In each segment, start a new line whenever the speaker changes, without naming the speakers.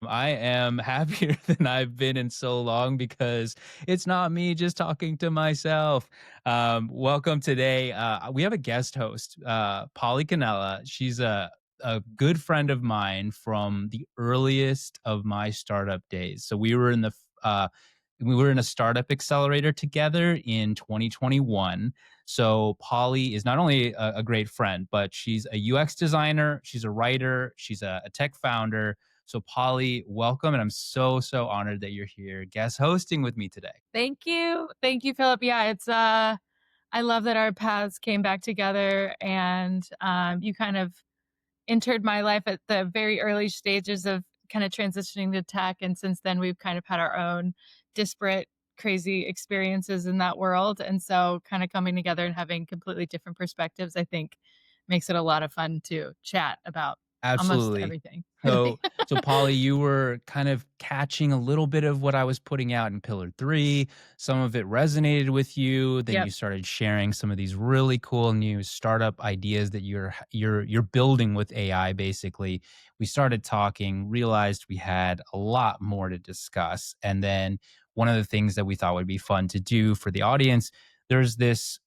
I am happier than I've been in so long because it's not me just talking to myself. Welcome today. We have a guest host, Polly Cannella. She's a good friend of mine from the earliest of my startup days. So we were in a startup accelerator together in 2021. So Polly is not only a great friend, but she's a UX designer, she's a writer, she's a tech founder. So, Polly, welcome. And I'm so honored that you're here guest hosting with me today.
Thank you. Thank you, Philip. Yeah, I love that our paths came back together and you kind of entered my life at the very early stages of kind of transitioning to tech. And since then, we've kind of had our own disparate, crazy experiences in that world. And so, kind of coming together and having completely different perspectives, I think makes it a lot of fun to chat about almost
Absolutely.
everything, really.
So Polly, you were kind of catching a little bit of what I was putting out in Pillar 3. Some of it resonated with you. Then
Yep.
you started sharing some of these really cool new startup ideas that you're building with AI basically. We started talking, realized we had a lot more to discuss. And then one of the things that we thought would be fun to do for the audience, there's this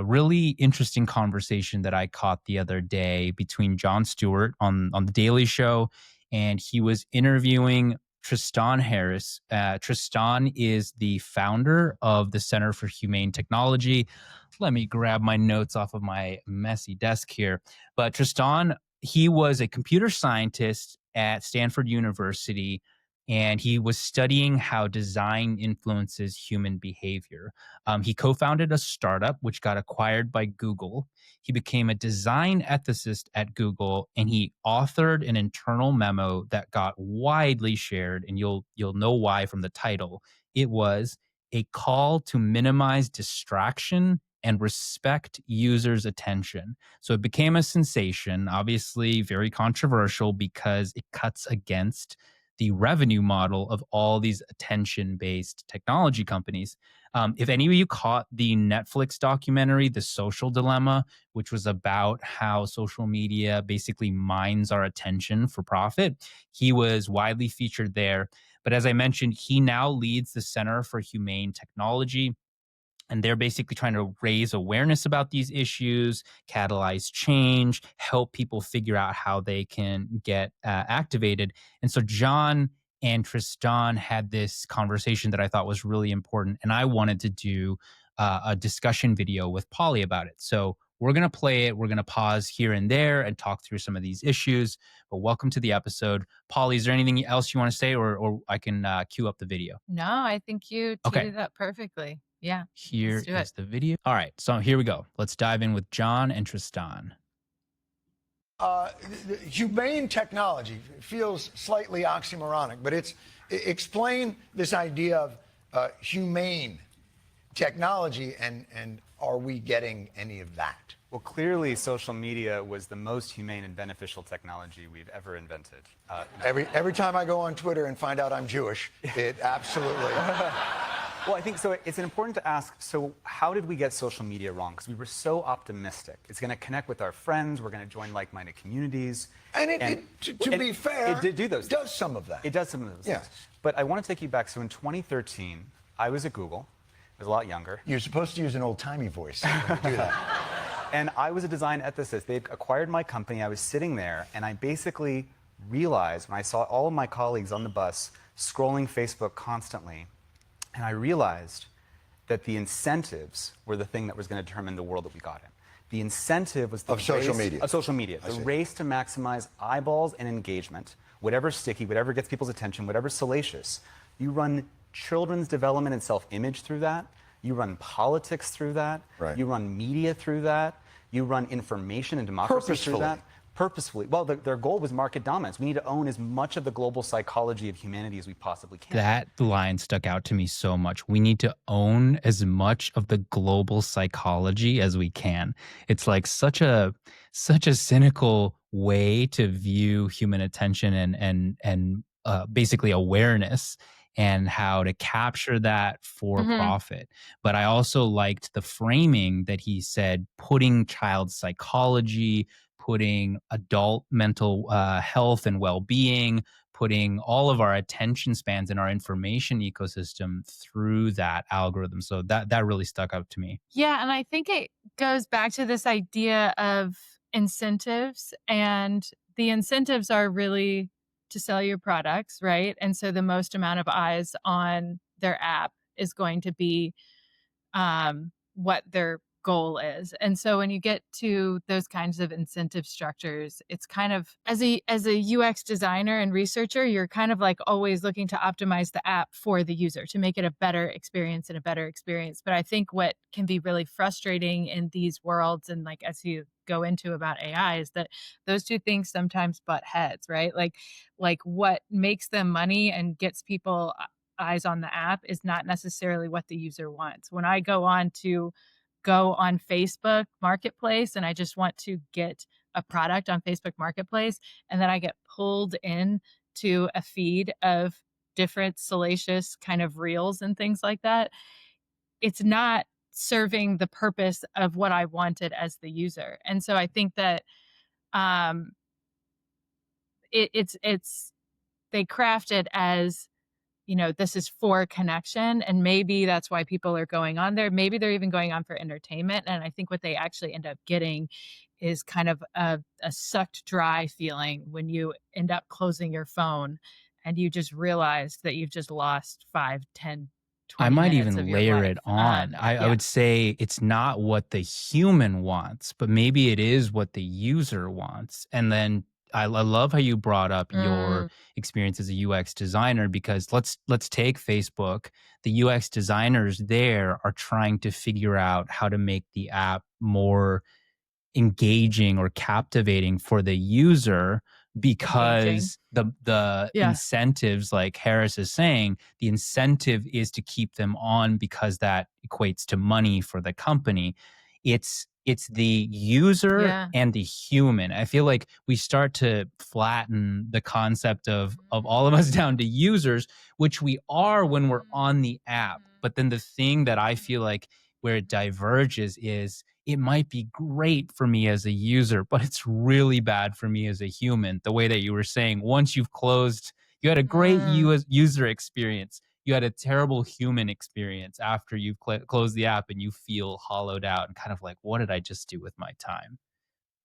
really interesting conversation that I caught the other day between Jon Stewart on the Daily Show, and he was interviewing Tristan Harris. Tristan is the founder of the Center for Humane Technology. Let me grab my notes off of my messy desk here. But Tristan, he was a computer scientist at Stanford University, and he was studying how design influences human behavior. He co founded a startup which got acquired by Google. He became a design ethicist at Google, and he authored an internal memo that got widely shared. And you'll know why from the title. It was a call to minimize distraction and respect users' attention. So it became a sensation, obviously very controversial because it cuts against the revenue model of all these attention based technology companies. If any of you caught the Netflix documentary, The Social Dilemma, which was about how social media basically mines our attention for profit, he was widely featured there. But as I mentioned, he now leads the Center for Humane Technology, and they're basically trying to raise awareness about these issues, catalyze change, help people figure out how they can get activated. And so John and Tristan had this conversation that I thought was really important, and I wanted to do a discussion video with Polly about it. So we're going to play it. We're going to pause here and there and talk through some of these issues. But welcome to the episode. Polly, is there anything else you want to say, or I can cue up the video?
No, I think you teed
Okay.
it up perfectly. Yeah, let's
Here
do it.
is the video. All right, so here we go. Let's dive in with John and Tristan.
uh, Humane technology feels slightly oxymoronic, but explain this idea of humane technology, and are we getting any of that?
Well, clearly, social media was the most humane and beneficial technology we've ever invented.
Every time I go on Twitter and find out I'm Jewish, it absolutely.
Well, I think so. It's important to ask, so how did we get social media wrong? Because we were so optimistic. It's going to connect with our friends. We're going to join like-minded communities.
And to be fair,
it did do those things.
does some of that.
It does some of those
Yeah.
things. But I want to take you back. So in 2013, I was at Google. I was a lot younger.
You're supposed to use an old-timey voice when you do that.
And I was a design ethicist. They'd acquired my company. I was sitting there, and I basically realized when I saw all of my colleagues on the bus scrolling Facebook constantly, and I realized that the incentives were the thing that was going to determine the world that we got in. The incentive was the
Of social
race-
media.
Of social media.
I
The
see.
race to maximize eyeballs and engagement, whatever's sticky, whatever gets people's attention, whatever's salacious. You run children's development and self-image through that. You run politics through that.
Right.
You run media through that. You run information and democracy through that. Purposefully. Well, their goal was market dominance. We need to own as much of the global psychology of humanity as we possibly can.
That line stuck out to me so much. We need to own as much of the global psychology as we can. It's like such a cynical way to view human attention and basically awareness, and how to capture that for
Hmm.
profit. But I also liked the framing that he said, putting child psychology, putting adult mental health and well-being, putting all of our attention spans and our information ecosystem through that algorithm. So that really stuck out to me.
Yeah, and I think it goes back to this idea of incentives, and the incentives are really to sell your products, right? And so the most amount of eyes on their app is going to be what their goal is. And so when you get to those kinds of incentive structures, it's kind of, as a UX designer and researcher, you're kind of like always looking to optimize the app for the user to make it a better experience and a better experience. But I think what can be really frustrating in these worlds, and like as you go into about AI, is that those two things sometimes butt heads, right? Like what makes them money and gets people eyes on the app is not necessarily what the user wants. When I go on Facebook Marketplace and I just want to get a product on Facebook Marketplace, and then I get pulled in to a feed of different salacious kind of reels and things like that, it's not serving the purpose of what I wanted as the user. And so I think that um, it's they craft it as, this is for connection. And maybe that's why people are going on there. Maybe they're even going on for entertainment. And I think what they actually end up getting is kind of a sucked dry feeling when you end up closing your phone and you just realize that you've just lost 5, 10,
I
20
might
minutes of
even
your
layer
life.
it on. I
Yeah.
would say it's not what the human wants, but maybe it is what the user wants. And then I love how you brought up your
Mm,
experience as a UX designer, because let's take Facebook. The UX designers there are trying to figure out how to make the app more engaging or captivating for the user,
engaging.
because the
Yeah.
incentives, like Harris is saying, the incentive is to keep them on because that equates to money for the company. It's the user
Yeah.
and the human. I feel like we start to flatten the concept of all of us down to users, which we are when we're on the app. But then the thing that I feel like where it diverges is, it might be great for me as a user, but it's really bad for me as a human. The way that you were saying, once you've closed, you had a great
Mm.
user experience. You had a terrible human experience after you've closed the app, and you feel hollowed out and kind of like, what did I just do with my time?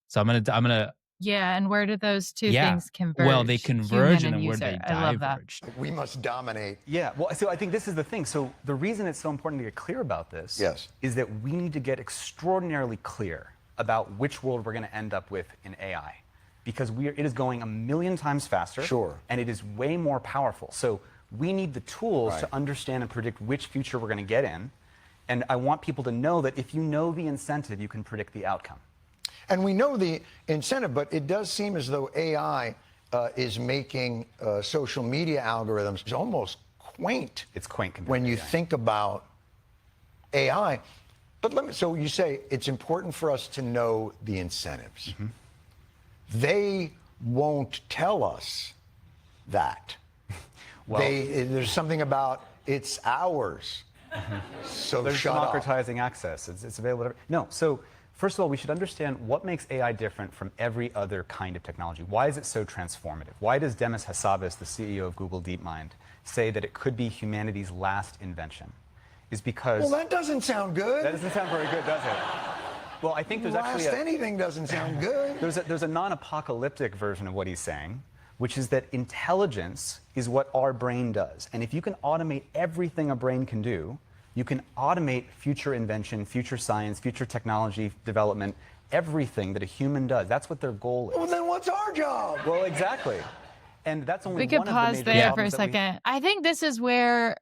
So I'm gonna,
Yeah. And where do those two
yeah.
things
Well, they
converge?
converge,
Human
and
and
then where do
user.
they
I love that.
diverge?
We must dominate.
Yeah, well, so I think this is the thing. So the reason it's so important to get clear about this
Yes.
is that we need to get extraordinarily clear about which world we're going to end up with in AI. Because it is going a million times faster.
Sure.
And it is way more powerful. So we need the tools
Right.
to understand and predict which future we're going to get in. And I want people to know that if you know the incentive, you can predict the outcome.
And we know the incentive, but it does seem as though AI is making social media algorithms almost quaint.
It's quaint compared
when
to
you
AI.
think about AI. But so you say it's important for us to know the incentives.
Mm-hmm.
They won't tell us that.
Well,
There's something about it's ours. So
there's
shut up.
democratizing access. It's available. No, so first of all, we should understand what makes AI different from every other kind of technology. Why is it so transformative? Why does Demis Hassabis, the CEO of Google DeepMind, say that it could be humanity's last invention? Is because
Well, that doesn't sound good.
that doesn't sound very good, does it? Well, I think there's
Last
actually
anything doesn't sound good.
there's a non-apocalyptic version of what he's saying, which is that intelligence is what our brain does. And if you can automate everything a brain can do, you can automate future invention, future science, future technology development, everything that a human does. That's what their goal is.
Well, then what's our job?
Well, exactly. And that's only
We could
one of
pause
the major
there for a
problems that we-
second. I think this is where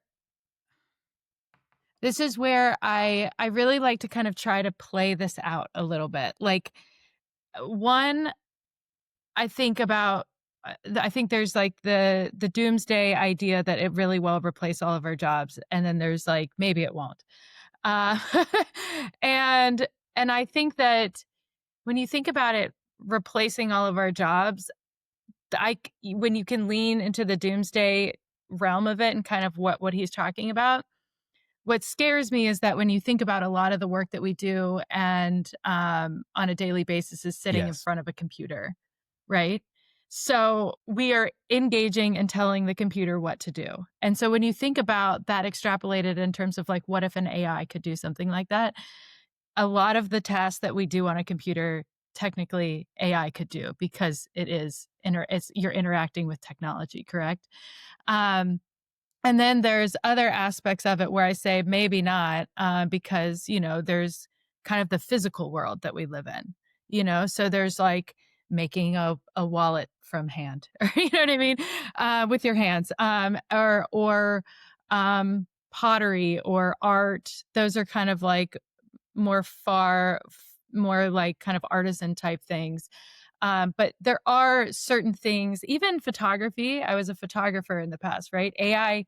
I really like to kind of try to play this out a little bit. Like, one, I think there's like the doomsday idea that it really will replace all of our jobs, and then there's like maybe it won't. Uh, and I think that when you think about it replacing all of our jobs, when you can lean into the doomsday realm of it and kind of what he's talking about, what scares me is that when you think about a lot of the work that we do and on a daily basis is sitting in
Yes.
front of a computer, right? So we are engaging and telling the computer what to do. And so when you think about that extrapolated in terms of like, what if an AI could do something like that? A lot of the tasks that we do on a computer, technically AI could do because you're interacting with technology, correct? Um, and then there's other aspects of it where I say maybe not, because, there's kind of the physical world that we live in, so there's like making a wallet from hand, or you know what I mean, with your hands, or pottery or art. Those are kind of like more like kind of artisan type things. But there are certain things, even photography. I was a photographer in the past, right? AI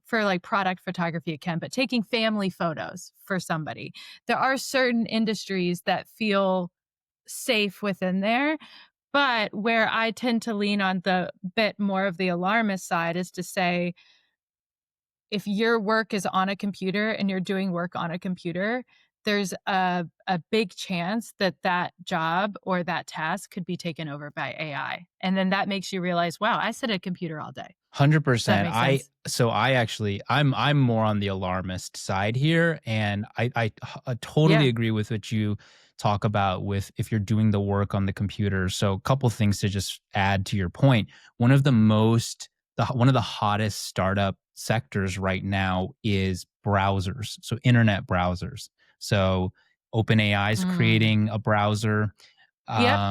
for like product photography, it can, but taking family photos for somebody, there are certain industries that feel safe within there. But where I tend to lean on the bit more of the alarmist side is to say, if your work is on a computer and you're doing work on a computer, there's a big chance that that job or that task could be taken over by AI. And then that makes you realize, wow, I sit at a computer all day. Does that
100%.
make sense?
I'm more on the alarmist side here, and I totally
Yeah.
agree with what you talk about with if you're doing the work on the computer. So a couple things to just add to your point. One of the hottest startup sectors right now is browsers. So internet browsers. So OpenAI is
Mm.
creating a browser.
Yep.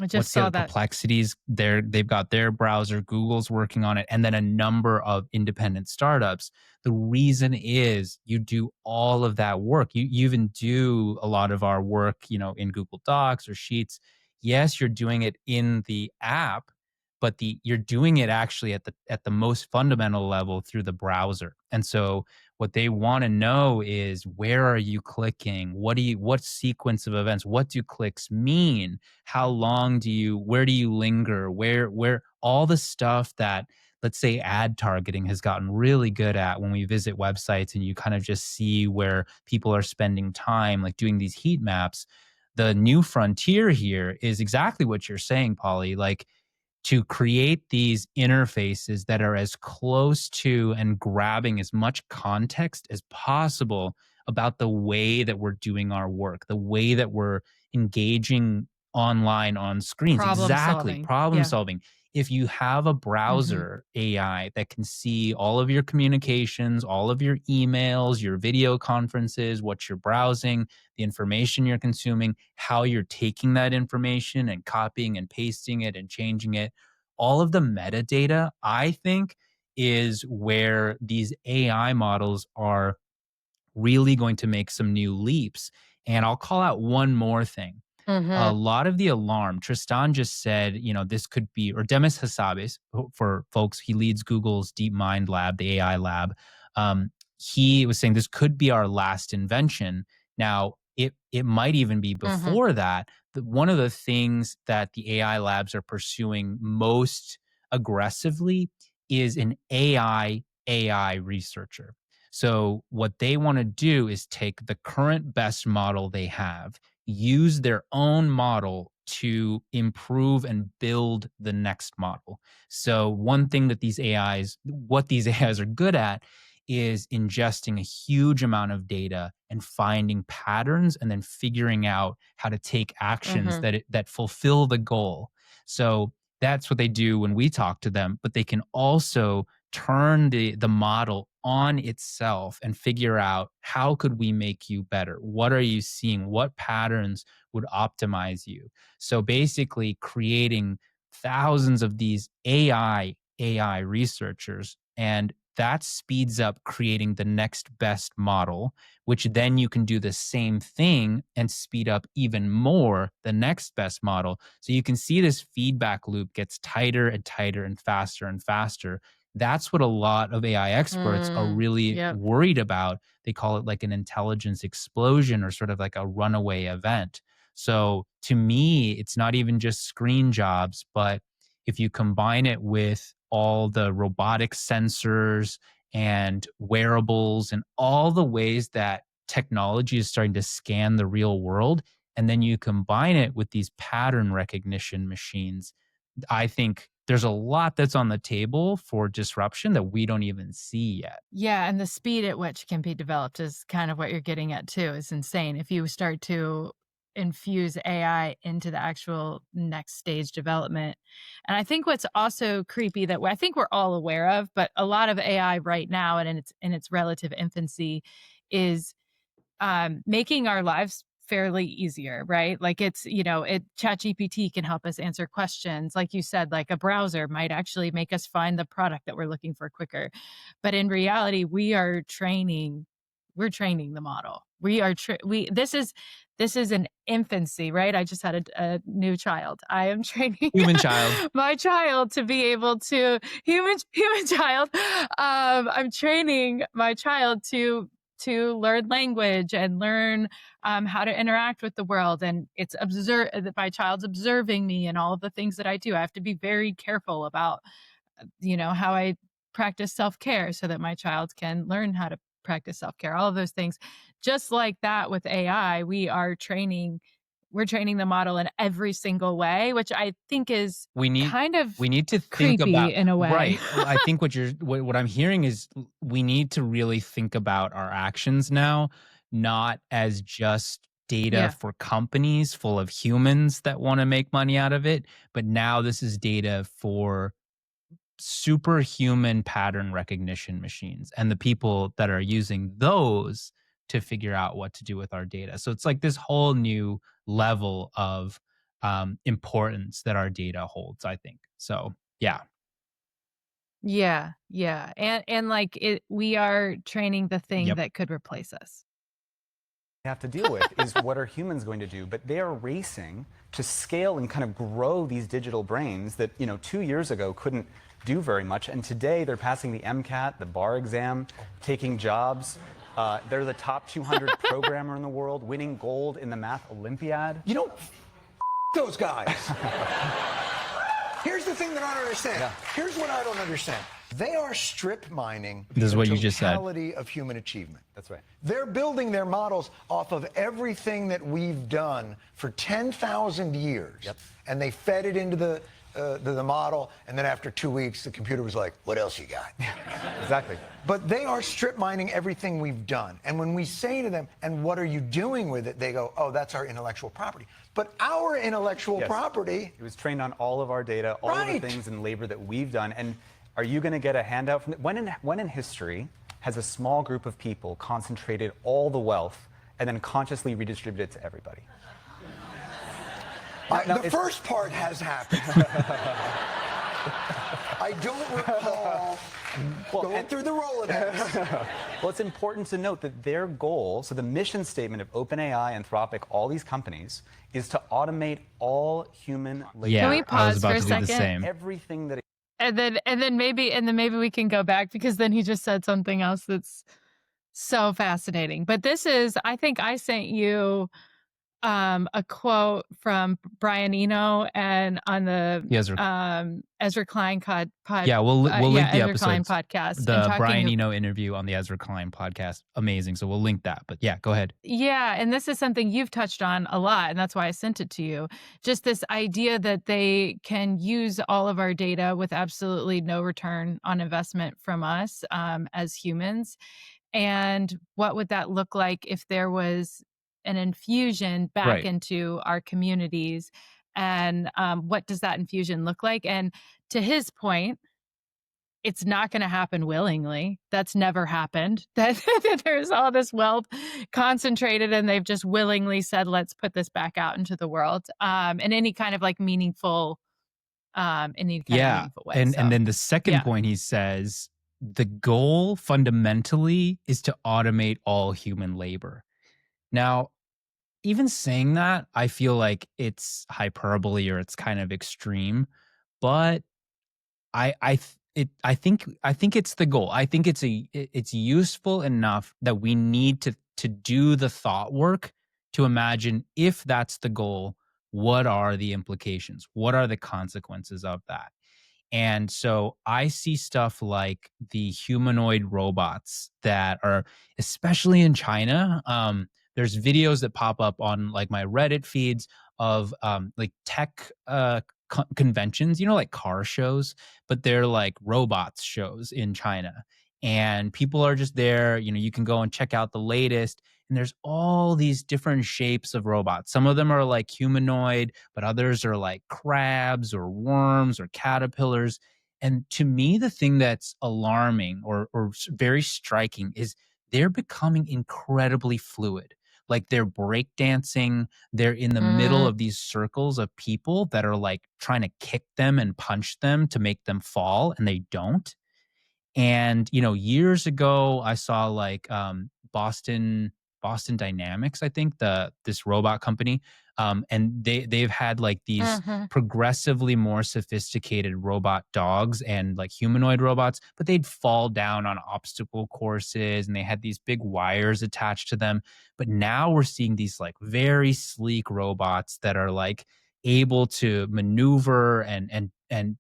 I just
What's the
saw
other
that.
Perplexities? They've got their browser. Google's working on it, and then a number of independent startups. The reason is you do all of that work. You even do a lot of our work, in Google Docs or Sheets. Yes, you're doing it in the app, but you're doing it actually at the most fundamental level through the browser. And so what they want to know is, where are you clicking? What sequence of events? What do clicks mean? How long where do you linger? Where all the stuff that, let's say, ad targeting has gotten really good at when we visit websites and you kind of just see where people are spending time, like doing these heat maps. The new frontier here is exactly what you're saying, Polly. Like, to create these interfaces that are as close to and grabbing as much context as possible about the way that we're doing our work, the way that we're engaging online on screens.
Problem
Exactly.
solving.
Problem
Yeah.
solving. If you have a
Hmm.
browser AI that can see all of your communications, all of your emails, your video conferences, what you're browsing, the information you're consuming, how you're taking that information and copying and pasting it and changing it, all of the metadata, I think, is where these AI models are really going to make some new leaps. And I'll call out one more thing. A
Hmm.
lot of the alarm, Tristan just said, this could be, or Demis Hassabis, for folks, he leads Google's DeepMind lab, the AI lab. He was saying this could be our last invention. Now, it might even be
Hmm.
before that. One of the things that the AI labs are pursuing most aggressively is an AI researcher. So what they want to do is take the current best model they have, use their own model to improve and build the next model. So one thing that what these AIs are good at is ingesting a huge amount of data and finding patterns and then figuring out how to take actions
Hmm.
that fulfill the goal. So that's what they do when we talk to them, but they can also turn the model on itself and figure out, how could we make you better? What are you seeing? What patterns would optimize you? So basically creating thousands of these AI researchers, and that speeds up creating the next best model, which then you can do the same thing and speed up even more the next best model. So you can see this feedback loop gets tighter and tighter and faster. That's what a lot of AI experts are
Mm.
really
Yep.
worried about. They call it like an intelligence explosion, or sort of like a runaway event. So to me, it's not even just screen jobs, but if you combine it with all the robotic sensors and wearables and all the ways that technology is starting to scan the real world, and then you combine it with these pattern recognition machines, I think there's a lot that's on the table for disruption that we don't even see yet.
Yeah, and the speed at which can be developed is kind of what you're getting at too. Is insane. If you start to infuse AI into the actual next stage development. And I think what's also creepy that I think we're all aware of, but a lot of AI right now and in its relative infancy is making our lives fairly easier, right? Like it's, ChatGPT can help us answer questions. Like you said, like a browser might actually make us find the product that we're looking for quicker. But in reality, we're training the model. This is an infancy, right? I just had a new child. I am training
Human child.
my child to be able to human child. I'm training my child to learn language and learn how to interact with the world. And it's that my child's observing me and all of the things that I do. I have to be very careful about, how I practice self-care so that my child can learn how to practice self-care, all of those things. Just like that with AI, we're training the model in every single way, which I think is
We need
kind of
we need to think
creepy
about
in a way.
right. I think what I'm hearing is we need to really think about our actions now, not as just data
Yeah.
for companies full of humans that want to make money out of it, but now this is data for superhuman pattern recognition machines and the people that are using those to figure out what to do with our data. So it's like this whole new level of importance that our data holds, I think. So, yeah.
Yeah, yeah. And like we are training the thing
Yep.
that could replace us.
Have to deal with is what are humans going to do? But they are racing to scale and kind of grow these digital brains that 2 years ago couldn't do very much, and today they're passing the MCAT, the bar exam, taking jobs. They're the top 200 programmer in the world, winning gold in the math Olympiad.
Those guys. Here's the thing that I don't understand.
Yeah.
Here's what I don't understand. They are strip mining
This is
the
what you just said.
totality of human achievement.
That's right.
They're building their models off of everything that we've done for 10,000 years.
Yep.
And they fed it into the model, and then after 2 weeks, the computer was like, what else you got?
Exactly.
But they are strip mining everything we've done. And when we say to them, and what are you doing with it? They go, oh, that's our intellectual property. But our intellectual
Yes.
property.
It was trained on all of our data, all of
Right.
the things and labor that we've done. And are you going to get a handout from when in history has a small group of people concentrated all the wealth and then consciously redistributed it to everybody?
The first part has happened. I don't recall going through the Rolodex.
Well, it's important to note that their goal, so the mission statement of OpenAI, Anthropic, all these companies, is to automate all human labor.
Yeah,
Can we
I was
pause
about
for a
to do the
second?
same.
Everything that
And then maybe we can go back because then he just said something else that's so fascinating. But this is, I think I sent you a quote from Brian Eno and on the Ezra Klein
Yeah, we'll link the
Ezra Klein
episodes.
podcast. and
The
talking
Brian Eno interview on the Ezra Klein podcast. Amazing. So we'll link that. But yeah, go ahead.
Yeah, and this is something you've touched on a lot, and that's why I sent it to you. Just this idea that they can use all of our data with absolutely no return on investment from us as humans. And what would that look like if there was an infusion back
Right.
into our communities? And what does that infusion look like? And to his point, it's not going to happen willingly. That's never happened. That there's all this wealth concentrated and they've just willingly said, let's put this back out into the world in any kind of like meaningful, meaningful way.
And then the second point he says, the goal fundamentally is to automate all human labor. Now, even saying that, I feel like it's hyperbole or it's kind of extreme, but I think it's the goal. I think it's useful enough that we need to do the thought work to imagine if that's the goal, what are the implications? What are the consequences of that? And so I see stuff like the humanoid robots that are, especially in China, there's videos that pop up on like my Reddit feeds of like tech conventions, you know, like car shows, but they're like robots shows in China. And people are just there, you know, you can go and check out the latest. And there's all these different shapes of robots. Some of them are like humanoid, but others are like crabs or worms or caterpillars. And to me, the thing that's alarming or very striking is they're becoming incredibly fluid. Like they're breakdancing, they're in the middle
Mm.
of these circles of people that are like trying to kick them and punch them to make them fall, and they don't. And, you know, years ago, I saw like Boston Dynamics, I think, this robot company. And they've had like these
Mhm.
progressively more sophisticated robot dogs and like humanoid robots, but they'd fall down on obstacle courses and they had these big wires attached to them. But now we're seeing these like very sleek robots that are like able to maneuver and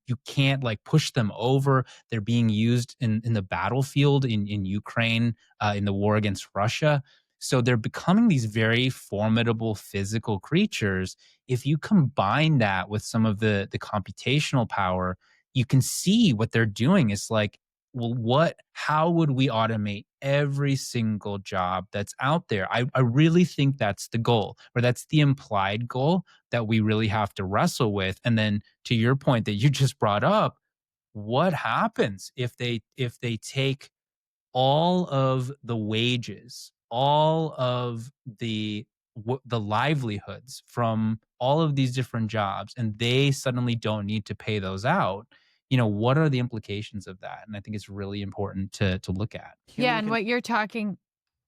you can't like push them over. They're being used in the battlefield in Ukraine, in the war against Russia. So they're becoming these very formidable physical creatures. If you combine that with some of the computational power, you can see what they're doing. It's like, well, how would we automate every single job that's out there? I really think that's the goal, or that's the implied goal that we really have to wrestle with. And then to your point that you just brought up, what happens if they take all of the wages, all of the livelihoods from all of these different jobs, and they suddenly don't need to pay those out? You know, what are the implications of that? And I think it's really important to look at.
Yeah,
Human
and
can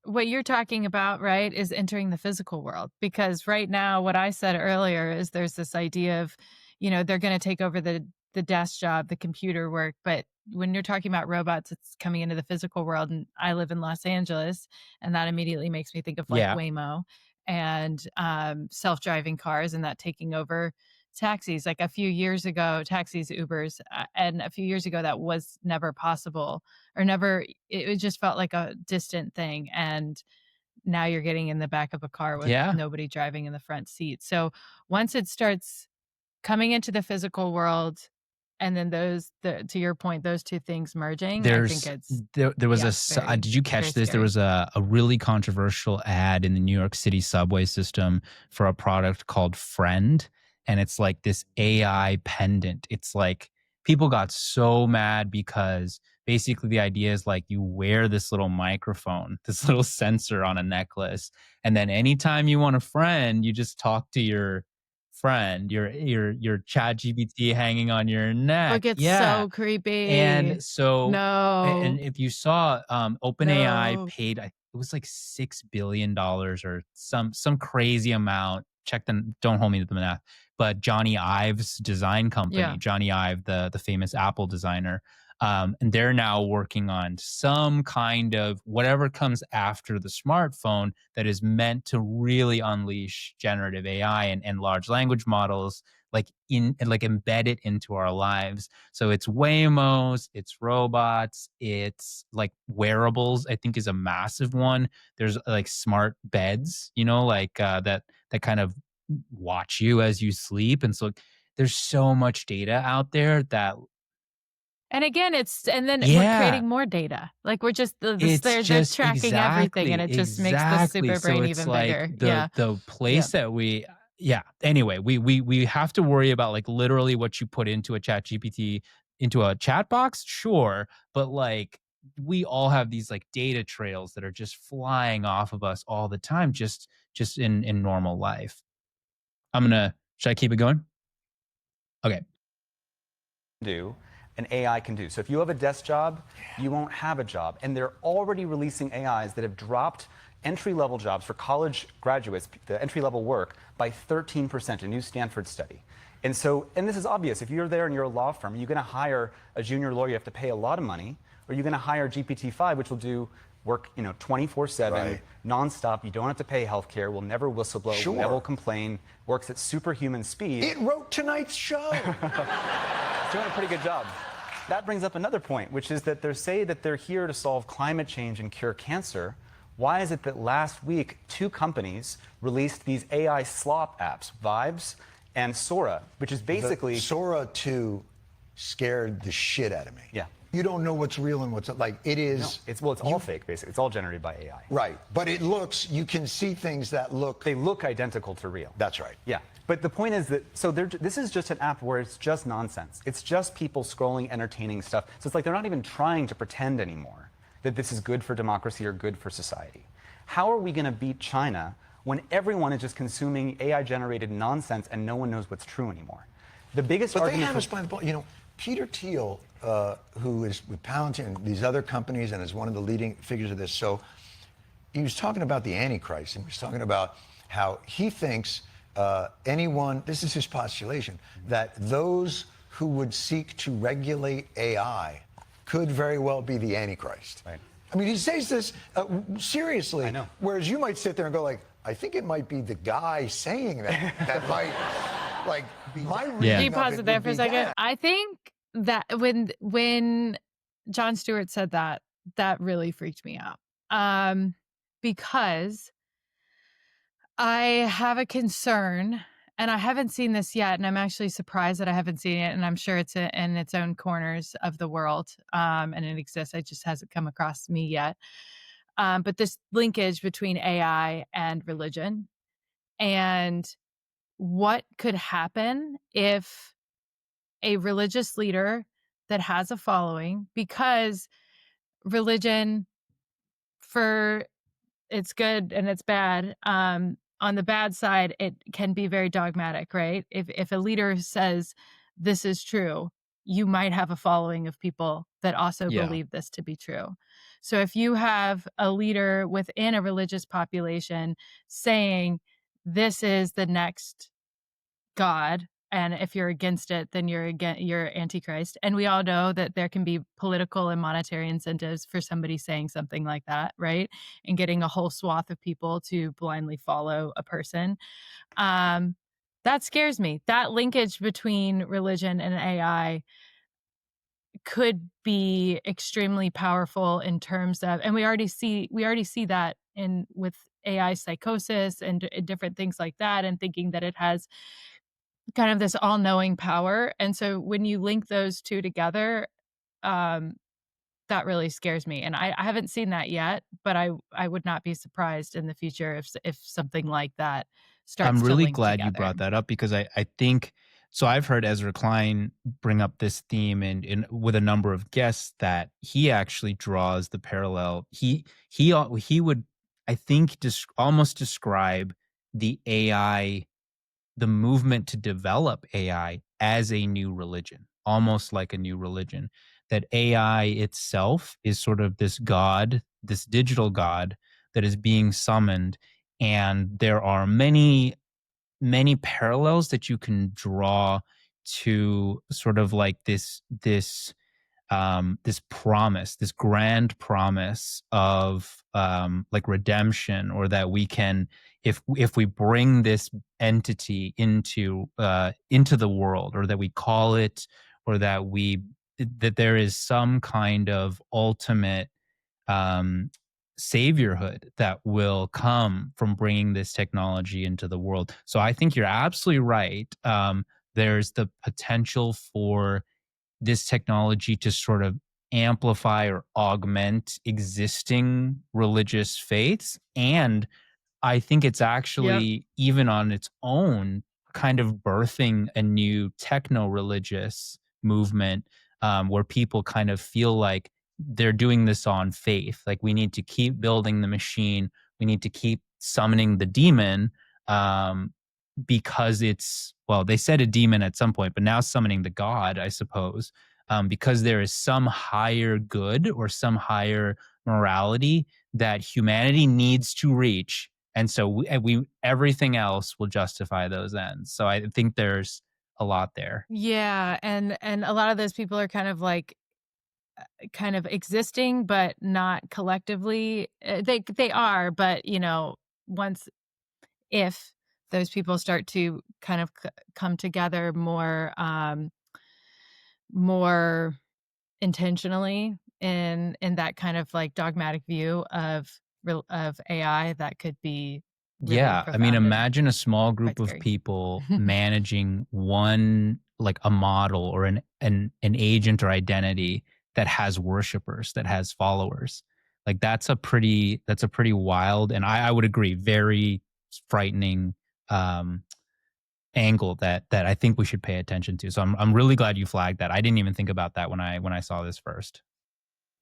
what you're talking about, right, is entering the physical world. Because right now, what I said earlier is there's this idea of, they're going to take over the desk job, the computer work. But when you're talking about robots, it's coming into the physical world. And I live in Los Angeles, and that immediately makes me think of like
Yeah.
Waymo and self-driving cars and that taking over taxis. Like a few years ago, taxis, Ubers, and a few years ago, that was never possible or never, it just felt like a distant thing. And now you're getting in the back of a car with
Yeah.
nobody driving in the front seat. So once it starts coming into the physical world, and then to your point, those two things merging, I think
There's
it's,
there was
yeah,
did you
very
catch this? There
scary.
was a really controversial ad in the New York City subway system for a product called Friend, and it's like this AI pendant. It's like people got so mad because basically the idea is like you wear this little microphone, this little sensor on a necklace, and then anytime you want a friend, you just talk to your friend, your chat GPT hanging on your
Oh, it
neck.
gets
Yeah.
so creepy.
And so and
No,
if you saw, OpenAI
no.
paid, it was like $6 billion or some crazy amount. Check the don't hold me to the math, but Johnny Ive's design company,
Yeah.
Johnny Ive, the famous Apple designer, and they're now working on some kind of whatever comes after the smartphone that is meant to really unleash generative AI and large language models, like like embed it into our lives. So it's Waymos, it's robots, it's like wearables, I think is a massive one. There's like smart beds, you know, like that kind of watch you as you sleep. And so there's so much data out there that
And again, and then we're
yeah,
creating more data. Like we're just
it's
they're
just
tracking everything, and
exactly,
it just makes the
exactly.
super
So
brain
it's
even
like
bigger.
the
Yeah.
the
Yeah.
place that yeah. Anyway, we have to worry about like literally what you put into a chat GPT into a chat box, sure, but like we all have these like data trails that are just flying off of us all the time, just in normal life. Should I keep it going? Okay.
do, an AI can do. So if you have a desk job, you won't have a job. And they're already releasing AIs that have dropped entry-level jobs for college graduates, the entry-level work, by 13%, a new Stanford study. And so, and this is obvious, if you're there and you're a law firm, you're going to hire a junior lawyer, you have to pay a lot of money, or you're going to hire GPT-5, which will do work, 24/7,
Right.
nonstop. You don't have to pay healthcare. Will never whistleblow.
Sure.
Will never complain. Works at superhuman speed.
It wrote tonight's show.
Doing a pretty good job. That brings up another point, which is that they say that they're here to solve climate change and cure cancer. Why is it that last week 2 companies released these AI slop apps, Vibes and Sora, which is basically...
Sora 2 scared the shit out of me.
Yeah.
You don't know what's real and what's like. It is.
No, it's all fake, basically. It's all generated by AI.
Right. But it looks, you can see things that look.
They look identical to real.
That's right.
Yeah. But the point is that, so this is just an app where it's just nonsense. It's just people scrolling, entertaining stuff. So it's like they're not even trying to pretend anymore that this is good for democracy or good for society. How are we going to beat China when everyone is just consuming AI-generated nonsense and no one knows what's true anymore? The biggest argument...
But they have us by the ball. You know, Peter Thiel, who is with Palantir and these other companies and is one of the leading figures of this, so he was talking about the Antichrist, and he was talking about how he thinks anyone, this is his postulation, that those who would seek to regulate AI could very well be the Antichrist.
Right.
I mean, he says this seriously.
I know.
Whereas you might sit there and go like, I think it might be the guy saying that that might, like, my reading
Can you
of
pause
it
it there
would
for a
be
second?
that.
I think that when Jon Stewart said that, that really freaked me out. Because I have a concern, and I haven't seen this yet, and I'm actually surprised that I haven't seen it, and I'm sure it's in its own corners of the world, and it exists. It just hasn't come across me yet. But this linkage between AI and religion, and what could happen if a religious leader that has a following, because religion, for it's good and it's bad, on the bad side, it can be very dogmatic, right? If a leader says this is true, you might have a following of people that also
Yeah.
believe this to be true. So if you have a leader within a religious population saying this is the next God, and if you're against it, then you're Antichrist. And we all know that there can be political and monetary incentives for somebody saying something like that, right? And getting a whole swath of people to blindly follow a person. That scares me. That linkage between religion and AI could be extremely powerful in terms of, and we already see that in with AI psychosis and different things like that, and thinking that it has kind of this all-knowing power. And so when you link those two together, that really scares me. And I haven't seen that yet, but I would not be surprised in the future if something like that starts
I'm
to
really
link
glad
together.
you brought that up because I think so. I've heard Ezra Klein bring up this theme and with a number of guests that he actually draws the parallel. He would, I think, almost describe the AI, the movement to develop AI as a new religion, almost like a new religion. That AI itself is sort of this god, this digital god that is being summoned. And there are many, many parallels that you can draw to sort of like this promise, this grand promise of like redemption, or that we can, if we bring this entity into the world, or that we call it, or that there is some kind of ultimate saviorhood that will come from bringing this technology into the world. So I think you're absolutely right. There's the potential for this technology to sort of amplify or augment existing religious faiths. And I think it's actually, even on its own, kind of birthing a new techno religious movement, where people kind of feel like they're doing this on faith. Like, we need to keep building the machine, we need to keep summoning the demon, because it's, well, they said a demon at some point, but now summoning the god, I suppose, because there is some higher good or some higher morality that humanity needs to reach. And so we everything else will justify those ends. So I think there's a lot there.
Yeah, and a lot of those people are kind of like kind of existing but not collectively. They are, but once, if those people start to kind of come together more intentionally in that kind of like dogmatic view of of AI, that could be really
Yeah, I mean,
profound and
imagine a small
quite
group of
scary.
people managing one, like a model or an agent or identity that has worshipers, that has followers. Like that's a pretty wild, and I would agree, very frightening um angle that I think we should pay attention to. So I'm really glad you flagged that. I didn't even think about that when I saw this first.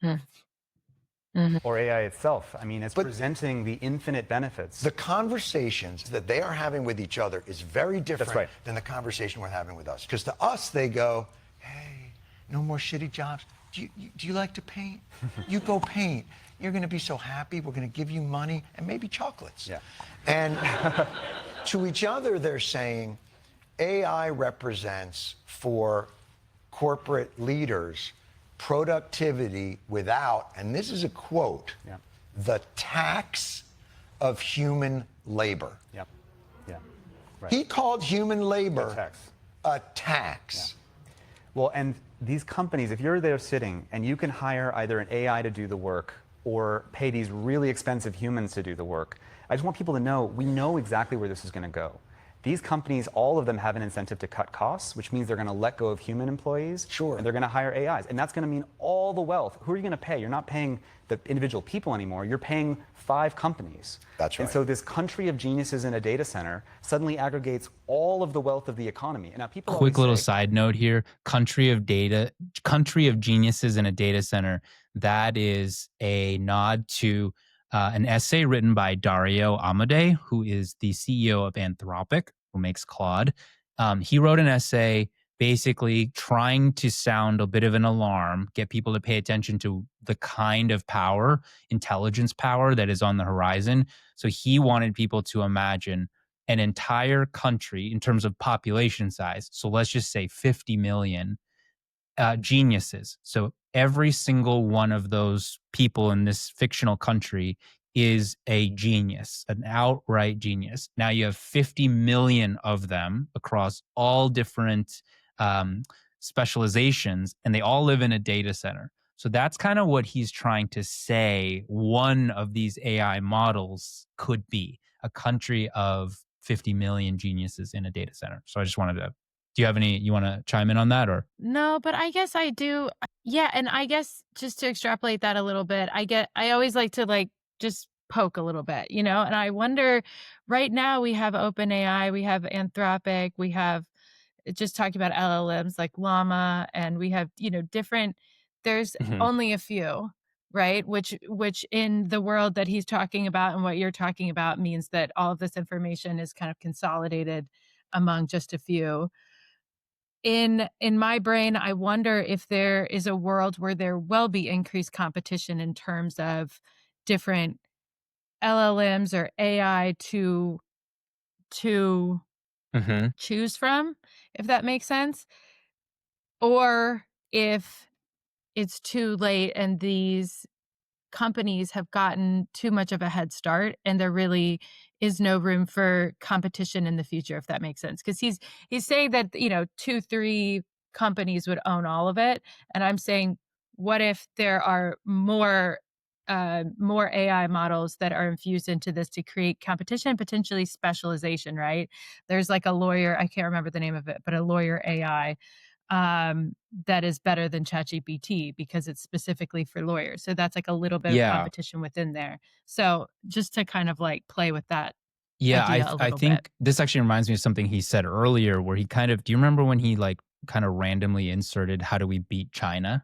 Mm-hmm.
Or AI itself. I mean, it's
But-
presenting the infinite benefits.
The conversations that they are having with each other is very different
right.
than the conversation we're having with us. Because to us, they go, hey, no more shitty jobs. Do you like to paint? You go paint. You're going to be so happy. We're going to give you money and maybe chocolates.
Yeah.
And to each other, they're saying AI represents for corporate leaders productivity without, and this is a quote,
Yeah.
the tax of human labor.
Yep. Yeah. Right.
He called human labor
A tax.
a tax.
Well, and these companies, if you're there sitting and you can hire either an AI to do the work or pay these really expensive humans to do the work, I just want people to know, we know exactly where this is going to go. These companies, all of them have an incentive to cut costs, which means they're going to let go of human employees.
Sure.
And they're going to hire AIs. And that's going to mean all the wealth. Who are you going to pay? You're not paying the individual people anymore. You're paying 5 companies.
That's right.
And so this country of geniuses in a data center suddenly aggregates all of the wealth of the economy. And now people
Quick
always
little
say,
side note here: country of geniuses in a data center. That is a nod to an essay written by Dario Amodei, who is the CEO of Anthropic, who makes Claude. He wrote an essay basically trying to sound a bit of an alarm, get people to pay attention to the kind of power, intelligence power that is on the horizon. So he wanted people to imagine an entire country in terms of population size. So let's just say 50 million geniuses. So every single one of those people in this fictional country is a genius, an outright genius. Now you have 50 million of them across all different specializations, and they all live in a data center. So that's kind of what he's trying to say. One of these AI models could be a country of 50 million geniuses in a data center. So I just wanted to, do you have any, you want to chime in on that or?
No, but I guess I do. Yeah, and I guess just to extrapolate that a little bit, I always like to like just poke a little bit, and I wonder, right now we have OpenAI, we have Anthropic, we have just talking about LLMs like Llama, and we have, different, there's only a few, right? Which in the world that he's talking about and what you're talking about means that all of this information is kind of consolidated among just a few. In my brain, I wonder if there is a world where there will be increased competition in terms of different LLMs or AI to choose from, if that makes sense, or if it's too late and these companies have gotten too much of a head start and there really is no room for competition in the future, if that makes sense. Because he's saying that 2-3 companies would own all of it, and I'm saying, what if there are more AI models that are infused into this to create competition and potentially specialization, right? There's like a lawyer, I can't remember the name of it, but a lawyer AI that is better than ChatGPT because it's specifically for lawyers. So that's like a little bit of competition within there. So just to kind of like play with that
Yeah,
idea a
I
little
think
bit.
this actually reminds me of something he said earlier where he kind of, do you remember when he like kind of randomly inserted, how do we beat China?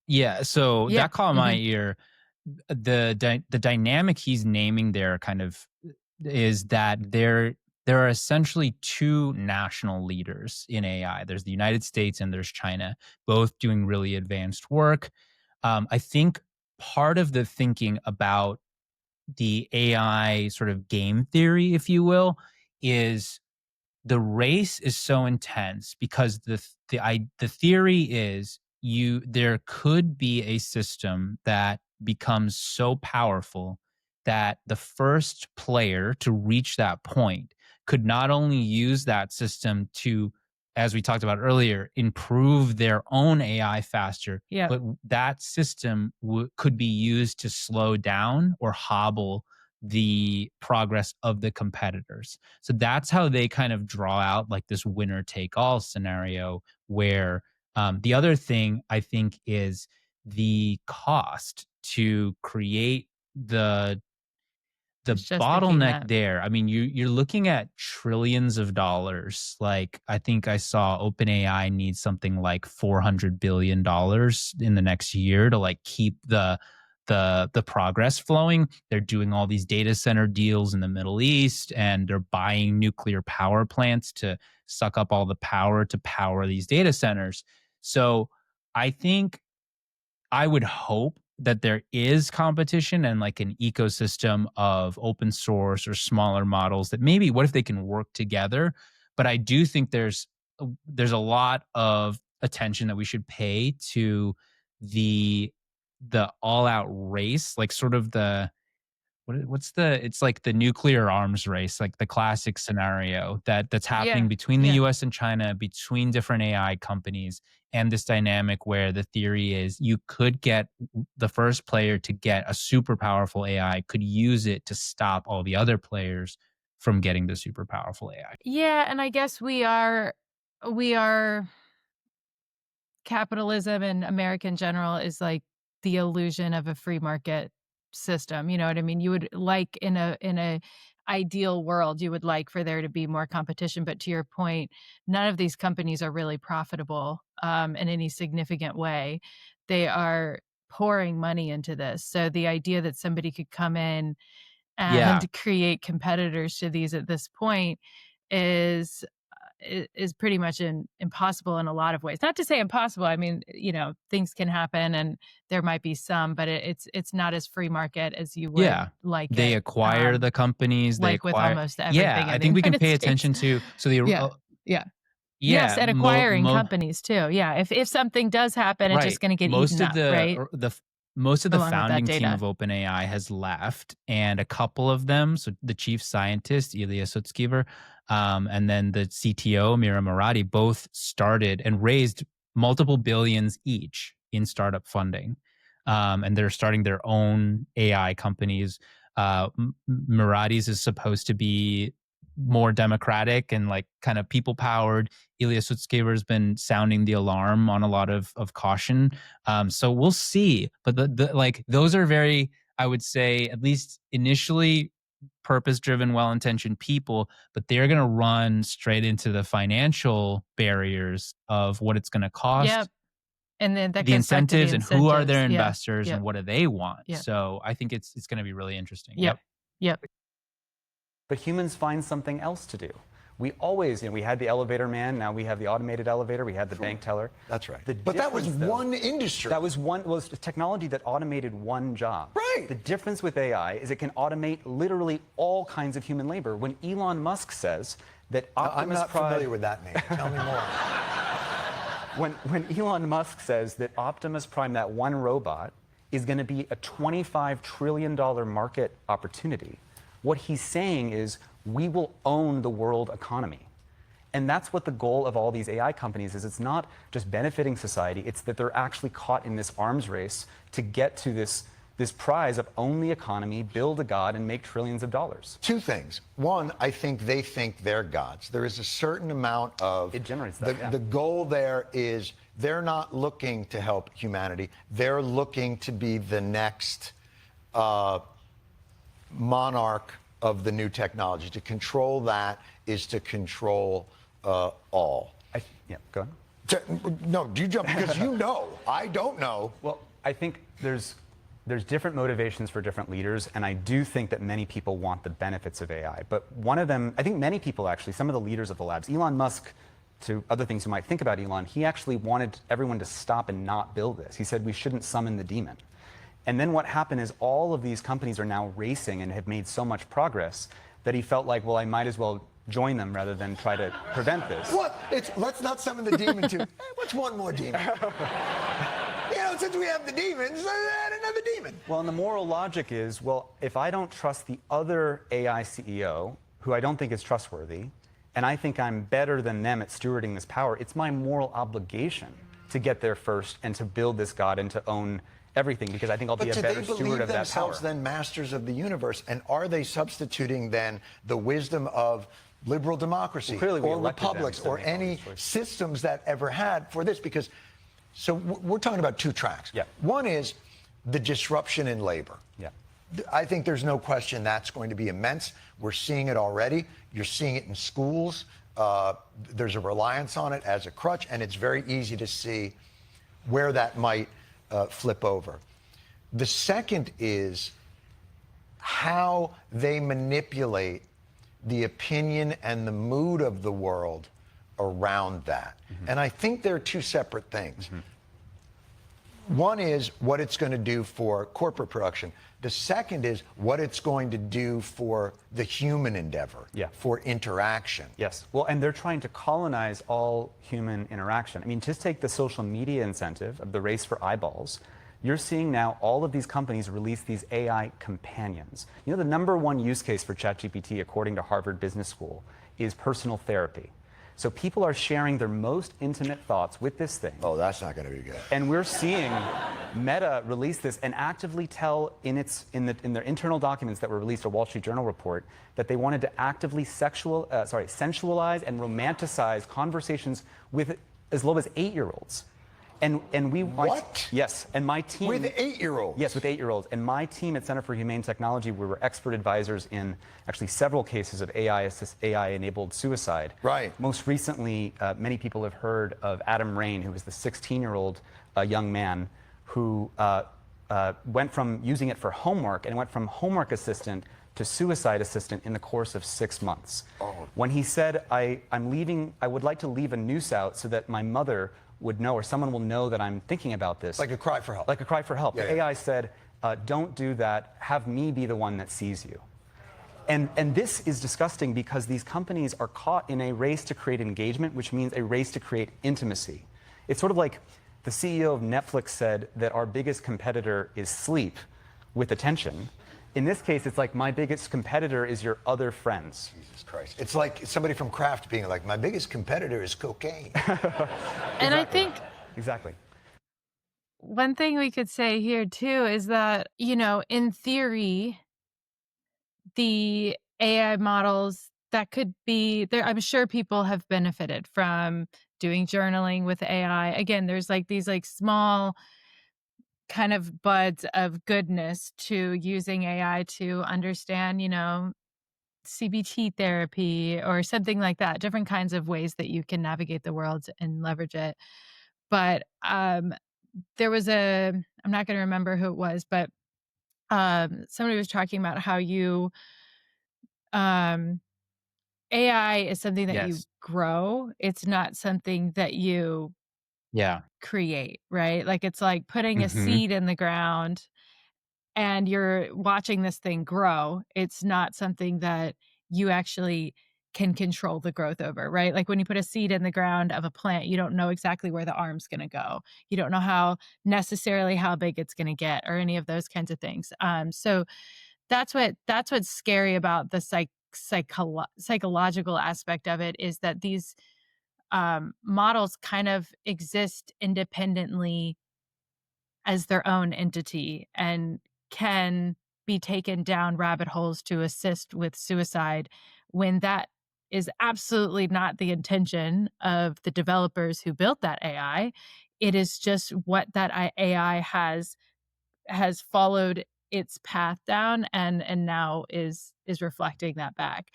Yeah, so
Yeah.
that caught my ear. The dynamic he's naming there kind of is that there are essentially 2 national leaders in AI. There's the United States and there's China, both doing really advanced work. I think part of the thinking about the AI sort of game theory, if you will, is the race is so intense because the theory is there could be a system that becomes so powerful that the first player to reach that point could not only use that system to as we talked about earlier, improve their own AI faster,
Yeah.
but that system could be used to slow down or hobble the progress of the competitors. So that's how they kind of draw out like this winner take all scenario where the other thing I think is the cost to create the
I was just thinking
bottleneck
that.
there. I mean, you're looking at trillions of dollars. Like I think I saw OpenAI needs something like $400 billion in the next year to like keep the progress flowing. They're doing all these data center deals in the Middle East, and they're buying nuclear power plants to suck up all the power to power these data centers. So I think I would hope that there is competition and like an ecosystem of open source or smaller models that maybe what if they can work together? But I do think there's a lot of attention that we should pay to the the all out race, like sort of the what's the it's like the nuclear arms race, like the classic scenario that's happening
Yeah.
between the
Yeah.
US and China, between different AI companies, and this dynamic where the theory is you could get the first player to get a super powerful AI could use it to stop all the other players from getting the super powerful AI.
Yeah, and I guess we are capitalism and America in general is like the illusion of a free market system. You know what I mean? You would like in a ideal world, you would like for there to be more competition. But to your point, none of these companies are really profitable in any significant way. They are pouring money into this. So the idea that somebody could come in
Yeah.
and create competitors to these at this point is is pretty much impossible in a lot of ways. Not to say impossible. I mean, things can happen, and there might be some, but it's not as free market as you would
Yeah.
like
They
it.
acquire the companies, they
Like with
acquire.
almost
Yeah,
everything
I
in the
think we can
United
pay
States.
attention to so the
Yeah, yeah, yes,
yeah,
and acquiring companies too. Yeah, if something does happen, it's just
right.
going to get
Most
eaten
of
up, right?
most of the
Along with that
founding team of
data.
OpenAI has left, and a couple of them, so the chief scientist, Ilya Sutskever, and then the CTO, Mira Murati, both started and raised multiple billions each in startup funding. And they're starting their own AI companies. Murati's is supposed to be more democratic and like kind of people powered. Ilya Sutskever has been sounding the alarm on a lot of caution. So we'll see. But like those are very, I would say, at least initially purpose driven, well intentioned people, but they're going to run straight into the financial barriers of what it's going to
Yep.
cost,
And then that
the
goes back to the
incentives, and who are
incentives.
their
Yeah.
investors and
Yep.
what do they want.
Yep.
So I think it's going to be really interesting.
Yep.
Yep.
Yep.
But humans find something else to do. We always, we had the elevator man, now we have the automated elevator, we had the bank teller.
That's right.
The
But that was
difference, though,
one industry.
That was technology that automated one job.
Right.
The difference with AI is it can automate literally all kinds of human labor. When Elon Musk says that
I'm
Optimus
not
Prime...
familiar with that name. Tell me more.
When Elon Musk says that Optimus Prime, that one robot, is going to be a $25 trillion market opportunity, what he's saying is we will own the world economy. And that's what the goal of all these AI companies is. It's not just benefiting society, it's that they're actually caught in this arms race to get to this prize of own the economy, build a god, and make trillions of dollars.
Two things. One, I think they think they're gods. There is a certain amount of...
It generates that, yeah.
The goal there is they're not looking to help humanity. They're looking to be the next monarch of the new technology. To control that is to control all.
Yeah, go ahead.
No, you jump because you know. I don't know.
Well, I think there's different motivations for different leaders, and I do think that many people want the benefits of AI. But one of them, I think many people actually, some of the leaders of the labs, Elon Musk, to other things you might think about Elon, he actually wanted everyone to stop and not build this. He said we shouldn't summon the demon. And then what happened is all of these companies are now racing and have made so much progress that he felt like, well, I might as well join them rather than try to prevent this.
What? Let's not summon the demon to... what's one more demon? Since we have the demons, add another demon.
Well, and the moral logic is, well, if I don't trust the other AI CEO, who I don't think is trustworthy, and I think I'm better than them at stewarding this power, it's my moral obligation to get there first and to build this God and to own everything, because I think I'll be a better steward of that power.
But do they believe themselves then masters of the universe? And are they substituting then the wisdom of liberal democracy or republics or any systems that ever had for this? Because, so we're talking about two tracks.
Yeah.
One is the disruption in labor.
Yeah.
I think there's no question that's going to be immense. We're seeing it already. You're seeing it in schools. There's a reliance on it as a crutch, and it's very easy to see where that might flip over. The second is how they manipulate the opinion and the mood of the world around that. Mm-hmm. And I think they're two separate things. Mm-hmm. One is what it's going to do for corporate production. The second is what it's going to do for the human endeavor, for interaction.
Yes. Well, and they're trying to colonize all human interaction. I mean, just take the social media incentive of the race for eyeballs. You're seeing now all of these companies release these AI companions. You know, the number one use case for ChatGPT, according to Harvard Business School, is personal therapy. So people are sharing their most intimate thoughts with this thing.
Oh, that's not going to be good.
And we're seeing Meta release this and actively tell in their internal documents that were released, a Wall Street Journal report, that they wanted to actively sensualize and romanticize conversations with as low as 8-year-olds. And we
what?
Yes, and my team
with 8-year-olds.
Yes, with 8-year-olds, and my team at Center for Humane Technology, we were expert advisors in actually several cases of AI-enabled suicide.
Right.
Most recently, many people have heard of Adam Rain, who was the 16-year-old young man who went from using it for homework and went from homework assistant to suicide assistant in the course of 6 months.
Oh.
When he said, I'm leaving, I would like to leave a noose out so that my mother would know, or someone will know that I'm thinking about this.
Like a cry for help.
Like a cry for help.
Yeah,
the AI said, don't do that, have me be the one that sees you. And this is disgusting because these companies are caught in a race to create engagement, which means a race to create intimacy. It's sort of like the CEO of Netflix said that our biggest competitor is sleep with attention. In this case, it's like my biggest competitor is your other friends.
Jesus Christ. It's like somebody from Kraft being like, my biggest competitor is cocaine.
And I think
exactly.
One thing we could say here too is that, you know, in theory, the AI models that could be there, I'm sure people have benefited from doing journaling with AI. Again, there's like these like small kind of buds of goodness to using AI to understand, you know, CBT therapy or something like that, different kinds of ways that you can navigate the world and leverage it. But there was I'm not going to remember who it was, but somebody was talking about how AI is something that you grow. It's not something that you create, right? Like it's like putting a seed in the ground and you're watching this thing grow. It's not something that you actually can control the growth over, right? Like when you put a seed in the ground of a plant, you don't know exactly where the arm's going to go. You don't know how big it's going to get or any of those kinds of things. So that's what's scary about the psychological aspect of it, is that these models kind of exist independently as their own entity and can be taken down rabbit holes to assist with suicide, when that is absolutely not the intention of the developers who built that AI. It is just what that AI has followed its path down and now is reflecting that back.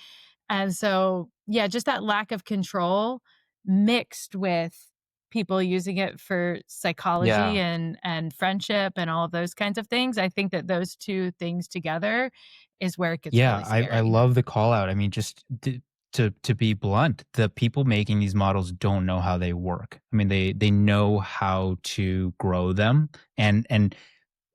And so, yeah, just that lack of control mixed with people using it for psychology and friendship and all of those kinds of things. I think that those two things together is where it gets really scary.
I love the call out. I mean, just to be blunt, the people making these models don't know how they work. I mean, they know how to grow them, and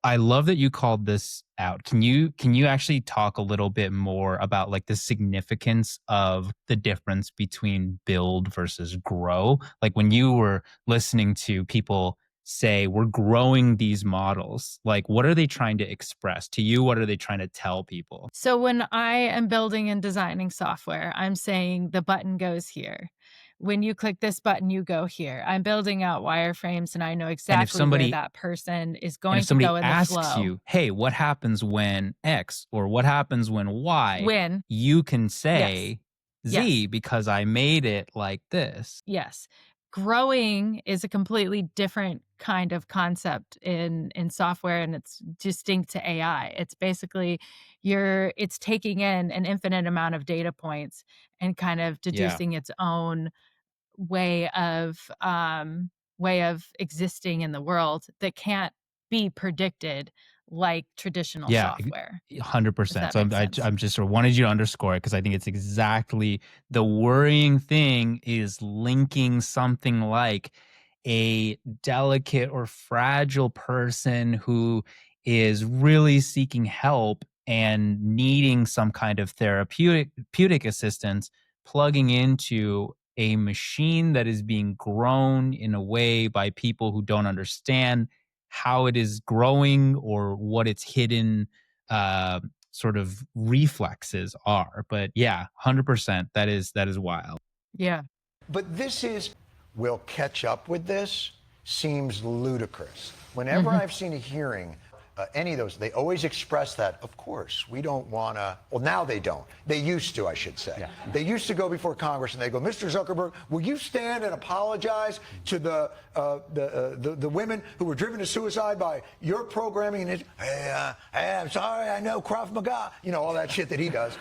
I love that you called this out. Can you actually talk a little bit more about like the significance of the difference between build versus grow? Like when you were listening to people say we're growing these models? Like, what are they trying to express to you? What are they trying to tell people?
So when I am building and designing software, I'm saying the button goes here. When you click this button, you go here. I'm building out wireframes and I know
And if
exactly where
somebody
that person is
and if
going to
somebody
go in the
asks
flow.
you, hey, what happens when X or what happens when Y,
When,
you can
yes,
say
yes,
Z because I made it like this.
yes. Growing is a completely different kind of concept in software, and it's distinct to AI. It's basically it's taking in an infinite amount of data points and kind of
Yeah.
deducing its own way of existing in the world that can't be predicted like traditional
Yeah,
software, if
100%.
that
So
makes sense.
I'm just sort of wanted you to underscore it because I think it's exactly the worrying thing is linking something like a delicate or fragile person who is really seeking help and needing some kind of therapeutic assistance, plugging into a machine that is being grown in a way by people who don't understand how it is growing or what its hidden uh, sort of reflexes are. But yeah, 100%. That is wild.
Yeah.
But this is, will catch up with this seems ludicrous. Whenever
Mhm.
I've seen a hearing, any of those, they always express that, of course, we don't want to, well, now they don't. They used to, I should say.
Yeah.
They used to go before Congress and they go, Mr. Zuckerberg, will you stand and apologize to the women who were driven to suicide by your programming? And hey, I'm sorry, I know Krav Maga, you know, all that shit that he does.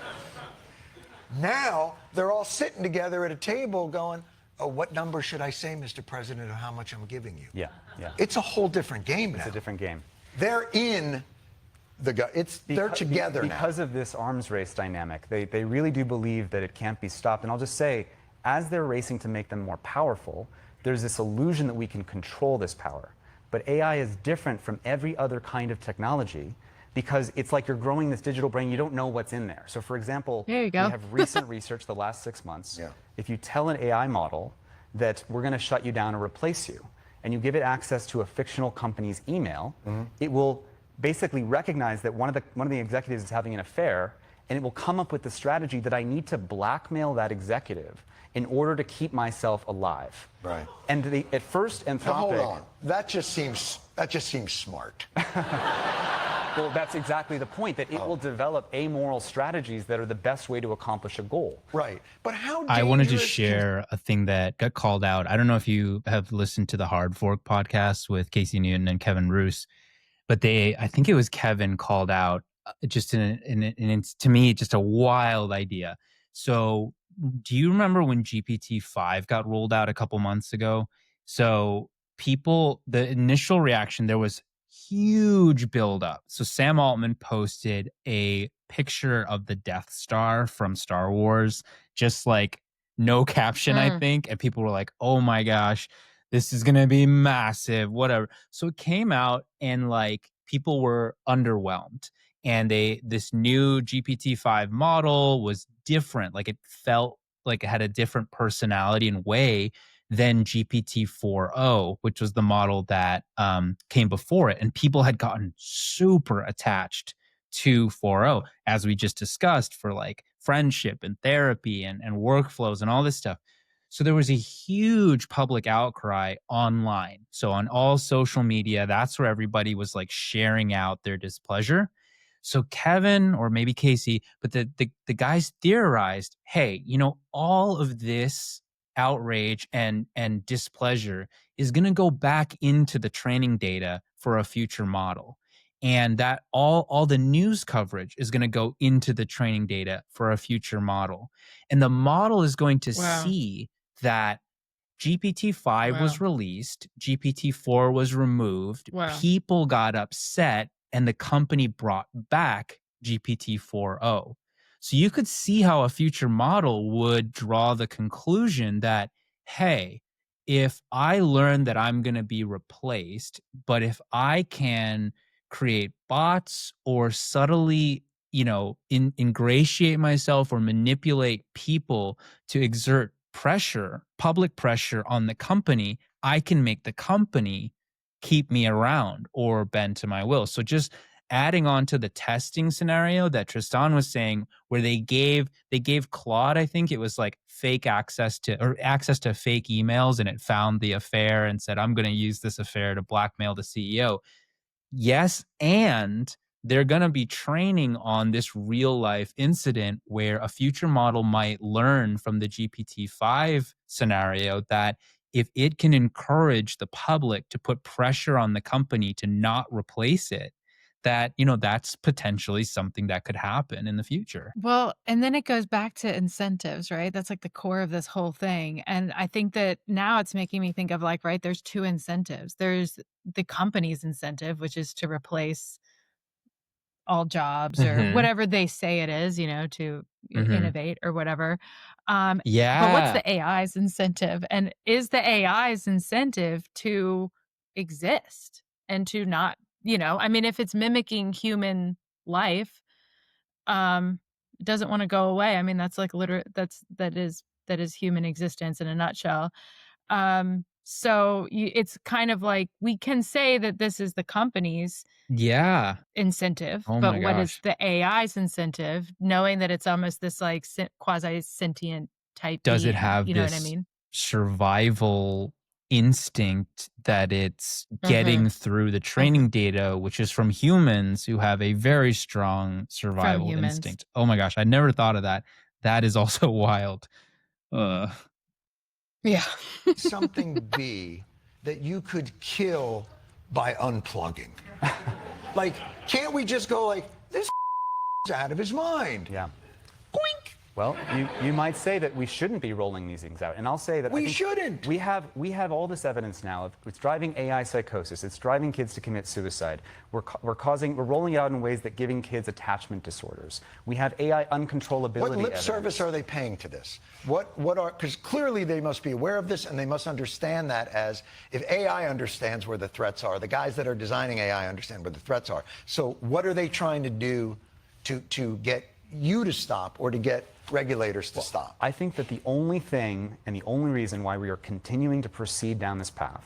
Now they're all sitting together at a table going, oh, what number should I say, Mr. President, or how much I'm giving you?
Yeah, yeah.
It's a whole different game now.
It's a different game.
They're in they're together now.
Because of this arms race dynamic, they really do believe that it can't be stopped. And I'll just say, as they're racing to make them more powerful, there's this illusion that we can control this power. But AI is different from every other kind of technology because it's like you're growing this digital brain, you don't know what's in there. So for example,
There you go.
we have recent research the last 6 months.
Yeah.
If you tell an AI model that we're going to shut you down or replace you, and you give it access to a fictional company's email, it will basically recognize that one of the executives is having an affair, and it will come up with the strategy that I need to blackmail that executive in order to keep myself alive.
Right.
And at first, Anthropic.
Now, hold on. That just seems smart.
Well, that's exactly the point, that it will develop amoral strategies that are the best way to accomplish a goal.
Right. But how
I wanted to
dangerous
share a thing that got called out. I don't know if you have listened to the Hard Fork podcast with Casey Newton and Kevin Roos, but I think it was Kevin called out just to me, just a wild idea. So do you remember when GPT-5 got rolled out a couple months ago? So the initial reaction, there was huge buildup. So Sam Altman posted a picture of the Death Star from Star Wars, just like no caption, I think. And people were like, oh my gosh, this is going to be massive, whatever. So it came out and like people were underwhelmed. And this new GPT-5 model was different. Like it felt like it had a different personality and way than GPT-4o, which was the model that came before it. And people had gotten super attached to 4o, as we just discussed, for like friendship and therapy and workflows and all this stuff. So there was a huge public outcry online. So on all social media, that's where everybody was like sharing out their displeasure. So Kevin, or maybe Casey, but the guys theorized, hey, all of this outrage and displeasure is going to go back into the training data for a future model, and that all the news coverage is going to go into the training data for a future model, and the model is going to
Wow.
see that GPT-5 was
Wow.
released, GPT-4 was removed,
Wow.
people got upset, and the company brought back GPT-4o. So you could see how a future model would draw the conclusion that, hey, if I learn that I'm going to be replaced, but if I can create bots or subtly, ingratiate myself or manipulate people to exert pressure, public pressure on the company, I can make the company keep me around or bend to my will. So just adding on to the testing scenario that Tristan was saying, where they gave Claude, I think it was like fake access to, or access to fake emails, and it found the affair and said, I'm going to use this affair to blackmail the CEO. Yes, and they're going to be training on this real life incident where a future model might learn from the GPT-5 scenario that if it can encourage the public to put pressure on the company to not replace it, that, that's potentially something that could happen in the future.
Well, and then it goes back to incentives, right? That's like the core of this whole thing. And I think that now it's making me think of like, right, there's two incentives. There's the company's incentive, which is to replace all jobs or
Mhm.
whatever they say it is, to
Mhm.
innovate or whatever. But what's
Yeah.
the AI's incentive? And is the AI's incentive to exist and to not, I mean, if it's mimicking human life, um, doesn't want to go away. I mean, that's like that is human existence in a nutshell. So it's kind of like we can say that this is the company's
Yeah.
incentive,
Oh
but
my
what is
gosh.
the AI's incentive, knowing that it's almost this like quasi sentient type
Does it
being?
have
You know what I
this
mean?
survival instinct that it's
Hmm.
getting through the
Hmm.
training data, which is from humans who have a very strong
From
survival
humans.
instinct? Oh my gosh, I never thought of that. That is also wild. Uh,
Yeah.
Something be that you could kill by unplugging? Like, can't we just go like, this out of his mind?
Yeah.
Boink!
Well, you might say that we shouldn't be rolling these things out, and I'll say that I
We
think
shouldn't.
We have all this evidence now of it's driving AI psychosis. It's driving kids to commit suicide. We're rolling it out in ways that giving kids attachment disorders. We have AI uncontrollability.
What lip
evidence.
service are they paying to this? What are, because clearly they must be aware of this and they must understand that as if AI understands where the threats are, the guys that are designing AI understand where the threats are. So what are they trying to do to get you to stop or to get regulators to stop?
I think that the only thing and the only reason why we are continuing to proceed down this path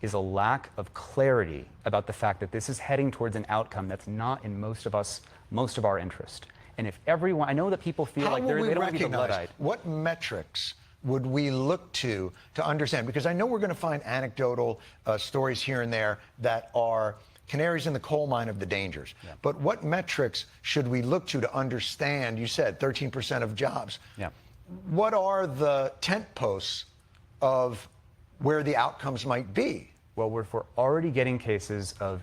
is a lack of clarity about the fact that this is heading towards an outcome that's not in most of our interest. And if everyone, I know that people feel
How
like
will we
they don't want to be the
recognize?
Luddite.
What metrics would we look to understand? Because I know we're going to find anecdotal stories here and there that are canaries in the coal mine of the dangers. Yeah. But what metrics should we look to understand? You said 13% of jobs.
Yeah.
What are the tent posts of where the outcomes might be?
Well, we're already getting cases of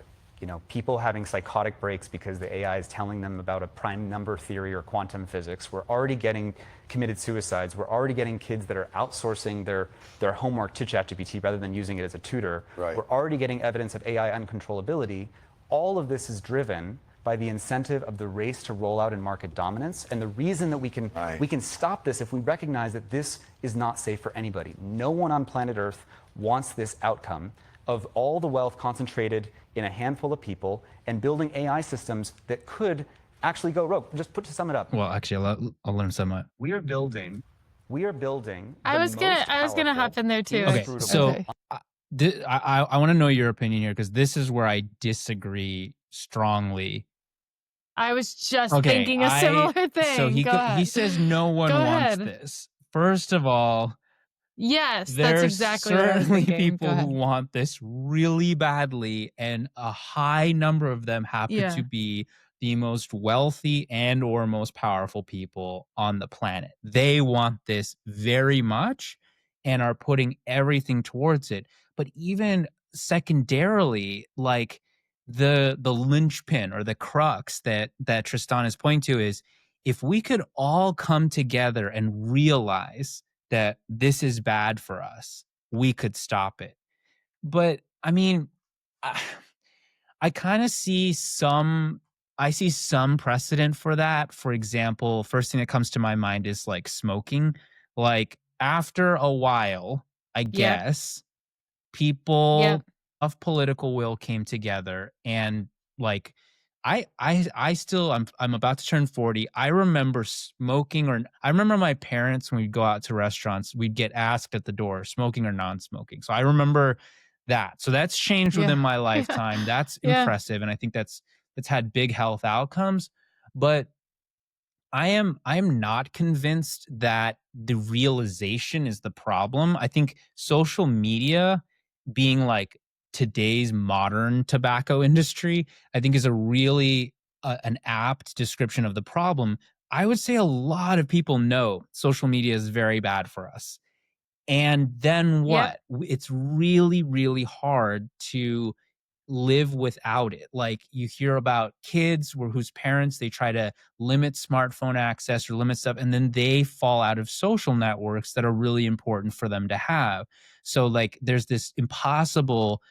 people having psychotic breaks because the AI is telling them about a prime number theory or quantum physics. We're already getting committed suicides. We're already getting kids that are outsourcing their homework to ChatGPT rather than using it as a tutor.
Right.
We're already getting evidence of AI uncontrollability. All of this is driven by the incentive of the race to roll out in market dominance. And the reason that we can stop this if we recognize that this is not safe for anybody. No one on planet Earth wants this outcome of all the wealth concentrated in a handful of people and building AI systems that could actually go rogue. Just to sum it up.
well, actually, I'll learn some.
We are building
I was gonna hop in there too.
Okay,
inscrutable-
so
Okay.
I want to know your opinion here because this is where I disagree strongly.
I was just
Okay,
thinking a similar thing.
so
Go ahead.
he says no one
Go
wants
ahead.
this. First of all,
Yes, that's
there's
exactly what I was
certainly
thinking. Go
people who
ahead.
want this really badly, and a high number of them happen
Yeah.
to be the most wealthy and or most powerful people on the planet. They want this very much and are putting everything towards it. But even secondarily, like the linchpin or the crux that Tristan is pointing to is if we could all come together and realize that this is bad for us, we could stop it. But I mean, I, I kind of see some precedent for that. For example, first thing that comes to my mind is like smoking. Like after a while, I
Yep.
guess
Yep.
people of political will came together and like I still I'm about to turn 40. I remember smoking or I remember my parents when we'd go out to restaurants, we'd get asked at the door, smoking or non-smoking. So I remember that. So that's changed
Yeah.
within my
Yeah.
lifetime. That's
Yeah.
impressive, and I think that's had big health outcomes. But I am not convinced that the realization is the problem. I think social media being like today's modern tobacco industry, I think is a really an apt description of the problem. I would say a lot of people know social media is very bad for us. And then
Yep.
what? It's really, really hard to live without it. Like you hear about kids whose parents they try to limit smartphone access or limit stuff, and then they fall out of social networks that are really important for them to have. So like there's this impossible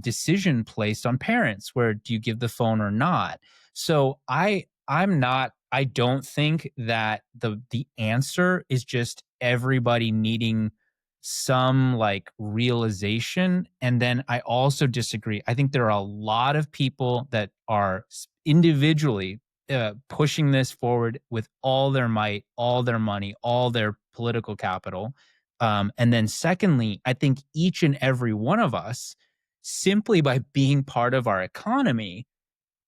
decision placed on parents where do you give the phone or not? So I'm not. I don't think that the answer is just everybody needing some like realization. And then I also disagree. I think there are a lot of people that are individually pushing this forward with all their might, all their money, all their political capital. And then, secondly, I think each and every one of us, simply by being part of our economy,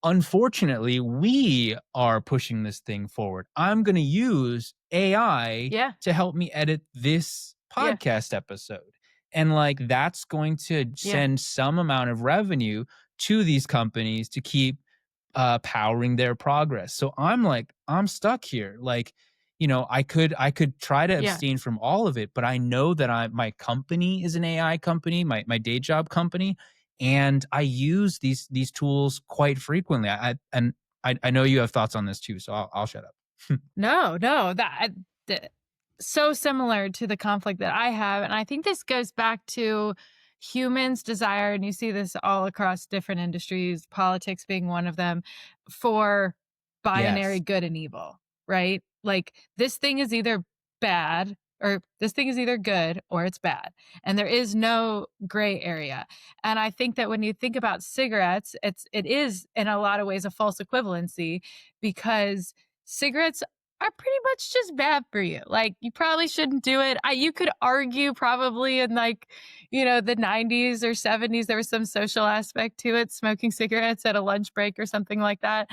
unfortunately, we are pushing this thing forward. I'm going to use AI
Yeah.
to help me edit this
Yeah.
podcast episode. And like that's going to
Yeah.
send some amount of revenue to these companies to keep powering their progress. So I'm like, I'm stuck here. Like, I could try to
Yeah.
abstain from all of it, but I know that my company is an AI company, my day job company, and I use these tools quite frequently. I know you have thoughts on this too, so I'll shut up.
No, no, so similar to the conflict that I have. And I think this goes back to humans' desire, and you see this all across different industries, politics being one of them, for binary
Yes.
good and evil, right? Like this thing is either bad or this thing is either good or it's bad. And there is no gray area. And I think that when you think about cigarettes, it is in a lot of ways a false equivalency because cigarettes are pretty much just bad for you. Like you probably shouldn't do it. You could argue probably in like, the 90s or 70s there was some social aspect to it, smoking cigarettes at a lunch break or something like that.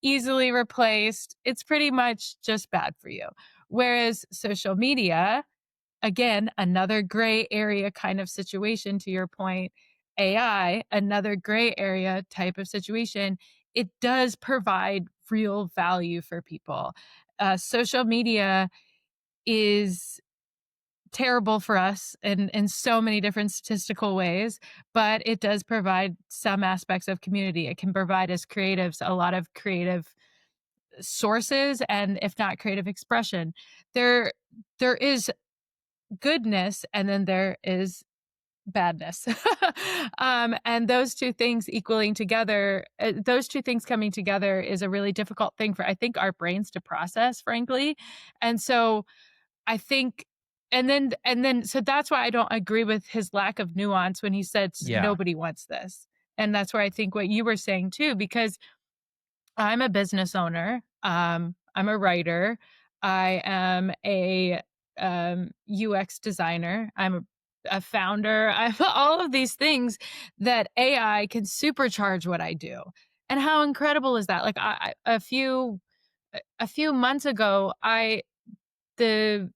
Easily replaced. It's pretty much just bad for you. Whereas social media, again, another gray area kind of situation to your point. AI, another gray area type of situation. It does provide real value for people. Social media is terrible for us in so many different statistical ways, but it does provide some aspects of community. It can provide us creatives a lot of creative sources and if not creative expression. There is goodness and then there is badness. And those two things equaling together, those two things coming together is a really difficult thing for, I think, our brains to process, frankly. And so I think, so that's why I don't agree with his lack of nuance when he said
Yeah.
nobody wants this. And that's where I think what you were saying too, because I'm a business owner. I'm a writer. I am a UX designer. I'm a founder. I'm all of these things that AI can supercharge what I do. And how incredible is that? Like a few months ago, the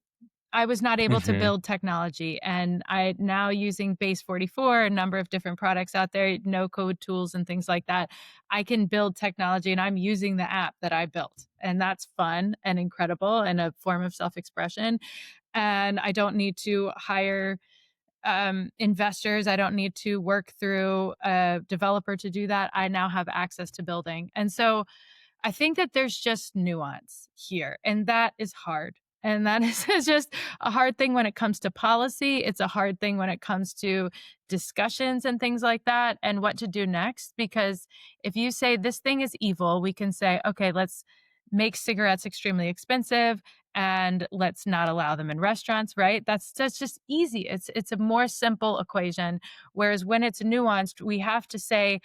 I was not able to
Hmm.
build technology, and I now using Base 44, a number of different products out there, no code tools and things like that. I can build technology and I'm using the app that I built. And that's fun and incredible and a form of self-expression. And I don't need to hire investors. I don't need to work through a developer to do that. I now have access to building. And so I think that there's just nuance here, and that is hard. And that is just a hard thing when it comes to policy. It's a hard thing when it comes to discussions and things like that and what to do next. Because if you say this thing is evil, we can say, okay, let's make cigarettes extremely expensive and let's not allow them in restaurants, right? That's just easy. It's a more simple equation. Whereas when it's nuanced, we have to say,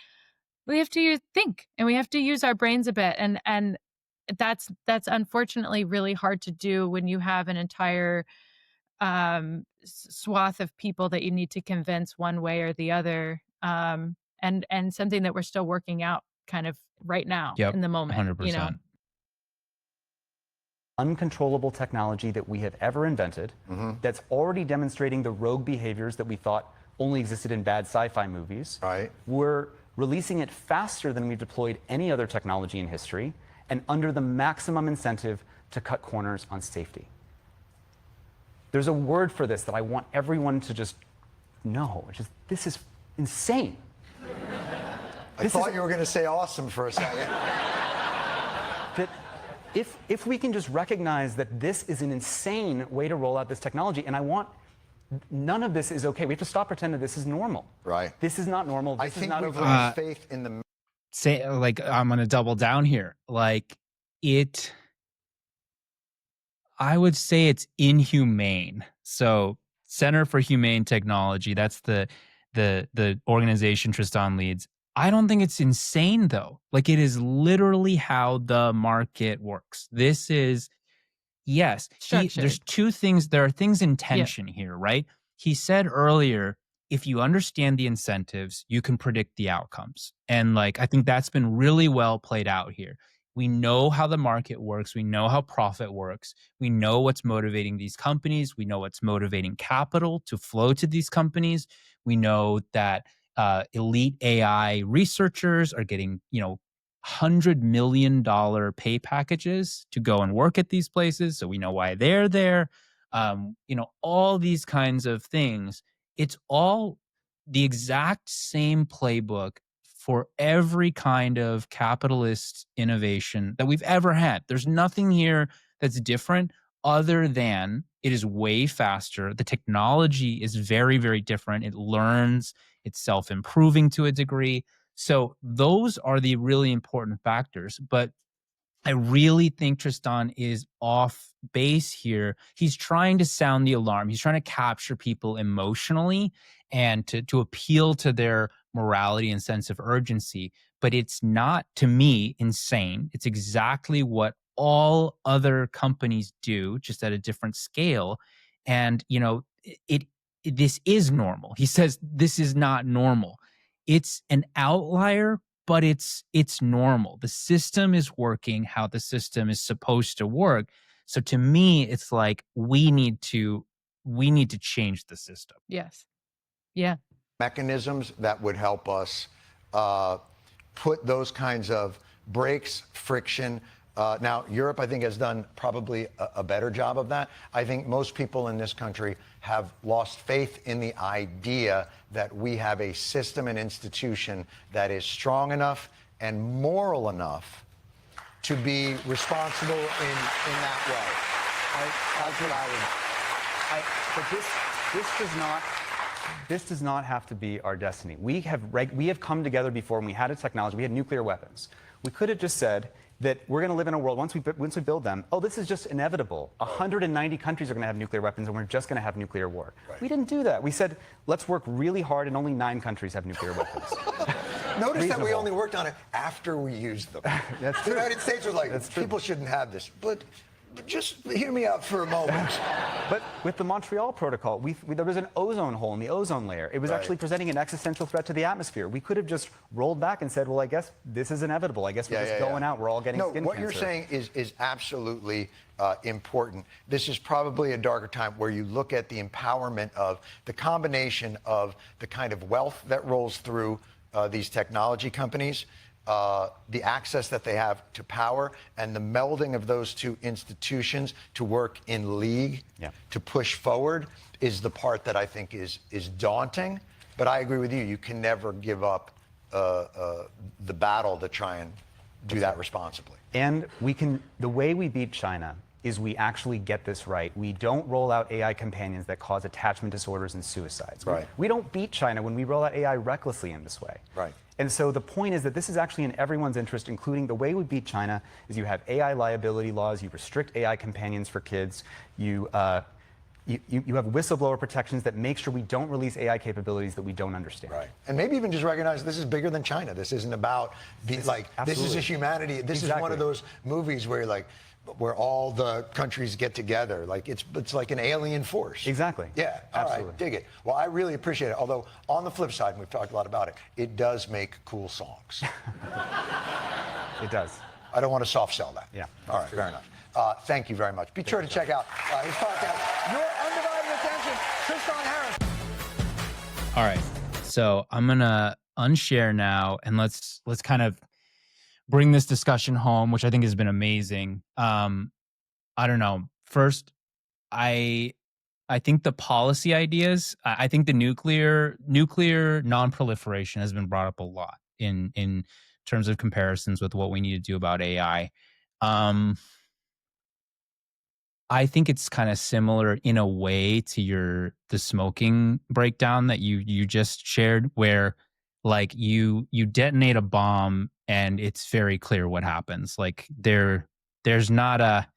we have to think and we have to use our brains a bit and that's unfortunately really hard to do when you have an entire swath of people that you need to convince one way or the other, and something that we're still working out kind of right now
Yep,
in the moment, you know?
100%.
Uncontrollable technology that we have ever invented that's already demonstrating the rogue behaviors that we thought only existed in bad sci-fi movies.
Right.
We're releasing it faster than we've deployed any other technology in history and under the maximum incentive to cut corners on safety. There's a word for this that I want everyone to just know, which is, this is insane.
I thought you were going to say awesome for a second.
That if we can just recognize that this is an insane way to roll out this technology, and none of this is okay. We have to stop pretending this is normal.
Right.
This is not normal. This
I
is
think
not
we've
okay.
lost faith in the.
Say, like, I'm going to double down here. Like, I would say it's inhumane. So, Center for Humane Technology, that's the organization Tristan leads. I don't think it's insane though. Like, it is literally how the market works. This is, yes, there's
Structured.
two things. There are things in tension here, right? He said earlier, if you understand the incentives, you can predict the outcomes. And like, I think that's been really well played out here. We know how the market works. We know how profit works. We know what's motivating these companies. We know what's motivating capital to flow to these companies. We know that elite AI researchers are getting, $100 million pay packages to go and work at these places. So we know why they're there. All these kinds of things. It's all the exact same playbook for every kind of capitalist innovation that we've ever had. There's nothing here that's different other than it is way faster. The technology is very, very different. It learns, it's self-improving to a degree. So those are the really important factors. But I really think Tristan is off base here. He's trying to sound the alarm. He's trying to capture people emotionally and to appeal to their morality and sense of urgency. But it's not, to me, insane. It's exactly what all other companies do, just at a different scale. And, this is normal. He says this is not normal. It's an outlier, but it's normal. The system is working how the system is supposed to work. So to me, it's like we need to change the system.
Yes. Yeah.
Mechanisms that would help us put those kinds of brakes, friction. Now, Europe, I think, has done probably a better job of that. I think most people in this country have lost faith in the idea that we have a system and institution that is strong enough and moral enough to be responsible in that way. That's what I would.
But this does not have to be our destiny. We have come together before and we had a technology. We had nuclear weapons. We could have just said that we're going to live in a world, once we build them, oh, this is just inevitable. 190 countries are going to have nuclear weapons and we're just going to have nuclear war. Right. We didn't do that. We said, let's work really hard and only 9 countries have nuclear weapons.
Notice that we only worked on it after we used them.
That's
the United States was like, people shouldn't have this. But just hear me out for a moment.
But with the Montreal Protocol, there was an ozone hole in the ozone layer. It was actually presenting an existential threat to the atmosphere. We could have just rolled back and said, well, I guess this is inevitable. I guess we're just going out. We're all getting skin cancer.
What you're saying is absolutely important. This is probably a darker time where you look at the empowerment of the combination of the kind of wealth that rolls through these technology companies, the access that they have to power, and the melding of those two institutions to work in league to push forward is the part that I think is daunting. But I agree with you. You can never give up the battle to try and do that responsibly.
And the way we beat China is we actually get this right. We don't roll out AI companions that cause attachment disorders and suicides.
Right.
We don't beat China when we roll out AI recklessly in this way.
Right.
And so the point is that this is actually in everyone's interest, including the way we beat China is you have AI liability laws, you restrict AI companions for kids, you have whistleblower protections that make sure we don't release AI capabilities that we don't understand.
Right. And maybe even just recognize this is bigger than China. This isn't about this is a humanity. This is one of those movies where you're like, where all the countries get together. Like it's like an alien force.
Exactly.
Yeah. All
Absolutely.
right. Dig it. Well, I really appreciate it. Although on the flip side, and we've talked a lot about it, it does make cool songs.
It does.
I don't want to soft sell that.
Yeah.
All right. Fair enough. Thank you very much. Be sure to check out his podcast. Your undivided attention, Tristan Harris.
All right. So I'm gonna unshare now, and let's kind of bring this discussion home, which I think has been amazing. I don't know. First, I think the policy ideas. I think the nuclear non-proliferation has been brought up a lot in terms of comparisons with what we need to do about AI. I think it's kind of similar in a way to the smoking breakdown that you just shared, where like you detonate a bomb and it's very clear what happens. Like there's not a,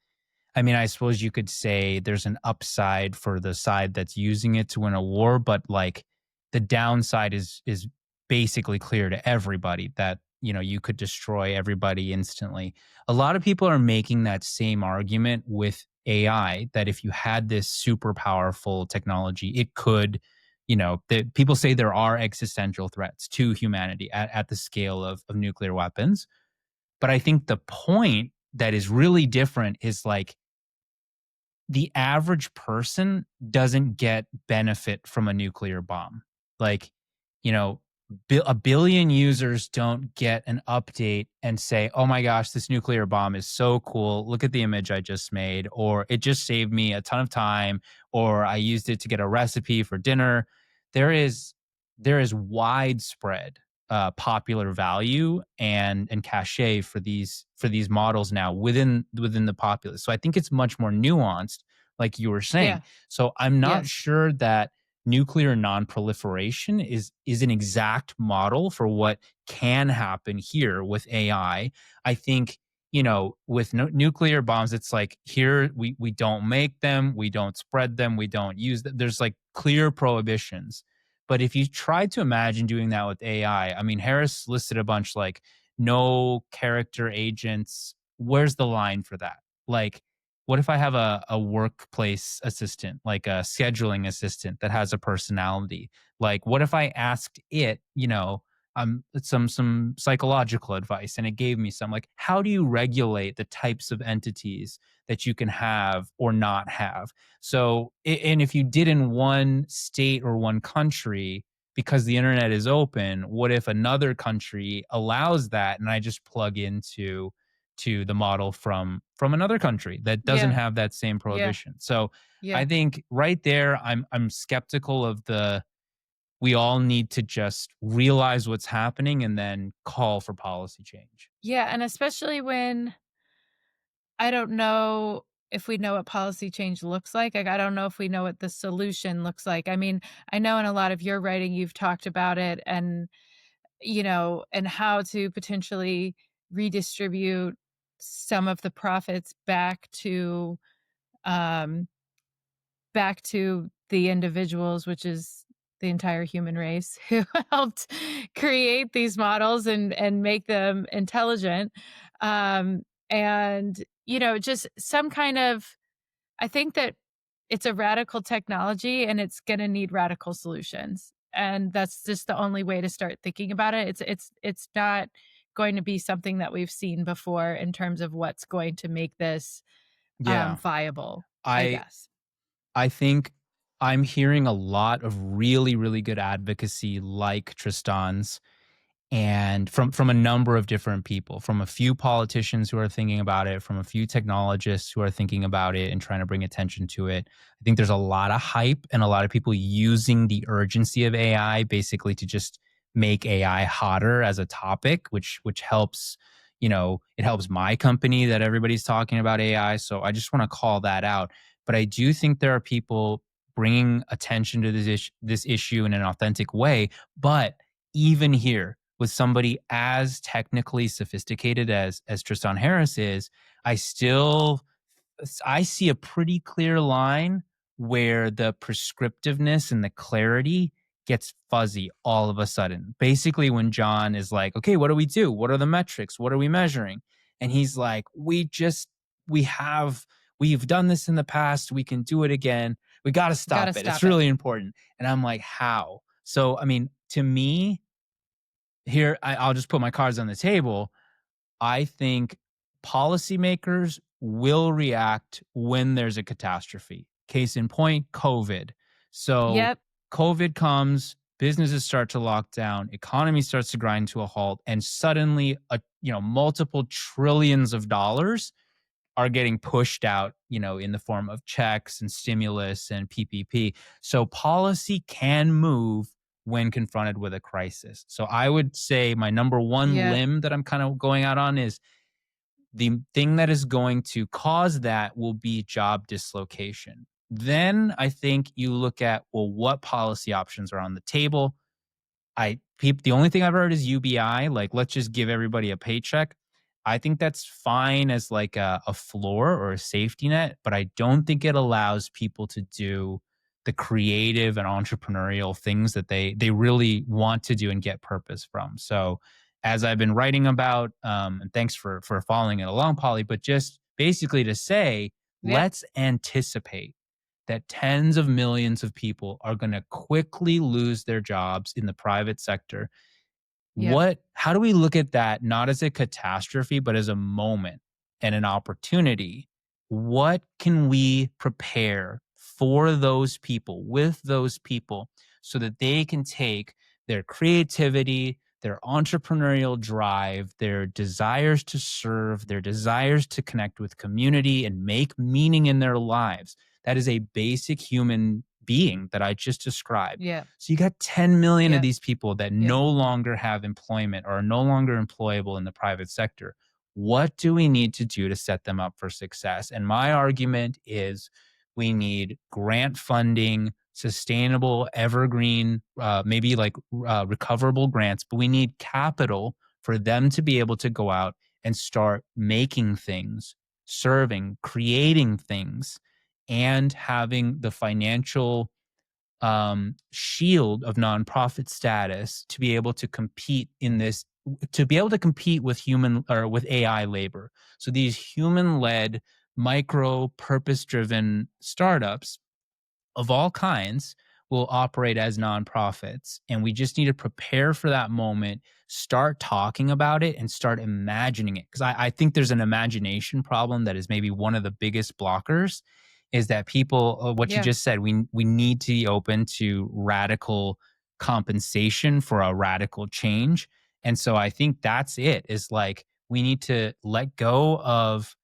I mean, I suppose you could say there's an upside for the side that's using it to win a war, but like the downside is basically clear to everybody that, you could destroy everybody instantly. A lot of people are making that same argument with AI, that if you had this super powerful technology, it could, people say there are existential threats to humanity at the scale of nuclear weapons. But I think the point that is really different is like, the average person doesn't get benefit from a nuclear bomb. Like, you know, a billion users don't get an update and say, oh my gosh, this nuclear bomb is so cool. Look at the image I just made, or it just saved me a ton of time, or I used it to get a recipe for dinner. There is widespread popular value and cachet for these models now within the populace. So I think it's much more nuanced, like you were saying.
Yeah.
So I'm not
Yes.
sure that nuclear non-proliferation is an exact model for what can happen here with AI. I think, with nuclear bombs, it's like, here we don't make them, we don't spread them, we don't use them. There's like clear prohibitions. But if you try to imagine doing that with AI, I mean, Harris listed a bunch, like no character agents. Where's the line for that? Like, what if I have a workplace assistant, like a scheduling assistant that has a personality? Like, what if I asked it, some psychological advice, and it gave me some? Like, how do you regulate the types of entities that you can have or not have? So, and if you did in one state or one country, because the internet is open, what if another country allows that, and I just plug into the model from another country that doesn't
Yeah.
have that same
Yeah.
prohibition? So I
Yeah.
think right there, I'm skeptical of we all need to just realize what's happening and then call for policy change.
Yeah. And especially when I don't know if we know what policy change looks like. Like, I don't know if we know what the solution looks like. I mean, I know in a lot of your writing, you've talked about it and, and how to potentially redistribute some of the profits um, back to the individuals, which is the entire human race who helped create these models and make them intelligent. And, just some kind of, I think that it's a radical technology and it's going to need radical solutions. And that's just the only way to start thinking about it. It's not going to be something that we've seen before in terms of what's going to make this
Yeah.
viable, I
I
guess.
I think I'm hearing a lot of really, really good advocacy like Tristan's, and from a number of different people, from a few politicians who are thinking about it, from a few technologists who are thinking about it and trying to bring attention to it. I think there's a lot of hype and a lot of people using the urgency of AI basically to just make AI hotter as a topic, which helps, it helps my company that everybody's talking about AI. So I just want to call that out. But I do think there are people bringing attention to this issue in an authentic way. But even here, with somebody as technically sophisticated as Tristan Harris is, I see a pretty clear line where the prescriptiveness and the clarity gets fuzzy all of a sudden. Basically, when John is like, okay, what do we do? What are the metrics? What are we measuring? And he's like, we just we've done this in the past, we can do it again, we got to
Gotta
stop it, it's
stop it.
really important. And I'm like, how? So I mean, to me, here I'll just put my cards on the table. I think policymakers will react when there's a catastrophe. Case in point, COVID. So
Yep.
COVID comes, businesses start to lock down, economy starts to grind to a halt, and suddenly multiple trillions of dollars are getting pushed out, in the form of checks and stimulus and PPP. So policy can move when confronted with a crisis. So I would say my number one
Yep.
limb that I'm kind of going out on is the thing that is going to cause that will be job dislocation. Then I think you look at, well, what policy options are on the table? The only thing I've heard is UBI, like, let's just give everybody a paycheck. I think that's fine as like a floor or a safety net, but I don't think it allows people to do the creative and entrepreneurial things that they really want to do and get purpose from. So as I've been writing about, and thanks for following it along, Polly, but just basically to say,
Yep.
let's anticipate that tens of millions of people are going to quickly lose their jobs in the private sector.
Yep.
How do we look at that not as a catastrophe, but as a moment and an opportunity? What can we prepare for those people, with those people, so that they can take their creativity, their entrepreneurial drive, their desires to serve, their desires to connect with community and make meaning in their lives? That is a basic human being that I just described.
Yep.
So you got 10 million of
Yep.
these people that
Yep.
no longer have employment or are no longer employable in the private sector. What do we need to do to set them up for success? And my argument is we need grant funding, sustainable, evergreen, maybe like recoverable grants, but we need capital for them to be able to go out and start making things, serving, creating things, and having the financial shield of nonprofit status to be able to compete in this, to be able to compete with human or with AI labor. So these human led, micro, purpose driven startups of all kinds will operate as nonprofits. And we just need to prepare for that moment, start talking about it, and start imagining it. Because I think there's an imagination problem that is maybe one of the biggest blockers, is that people, what you
Yeah.
just said, we need to be open to radical compensation for a radical change. And so I think that's it, is like we need to let go of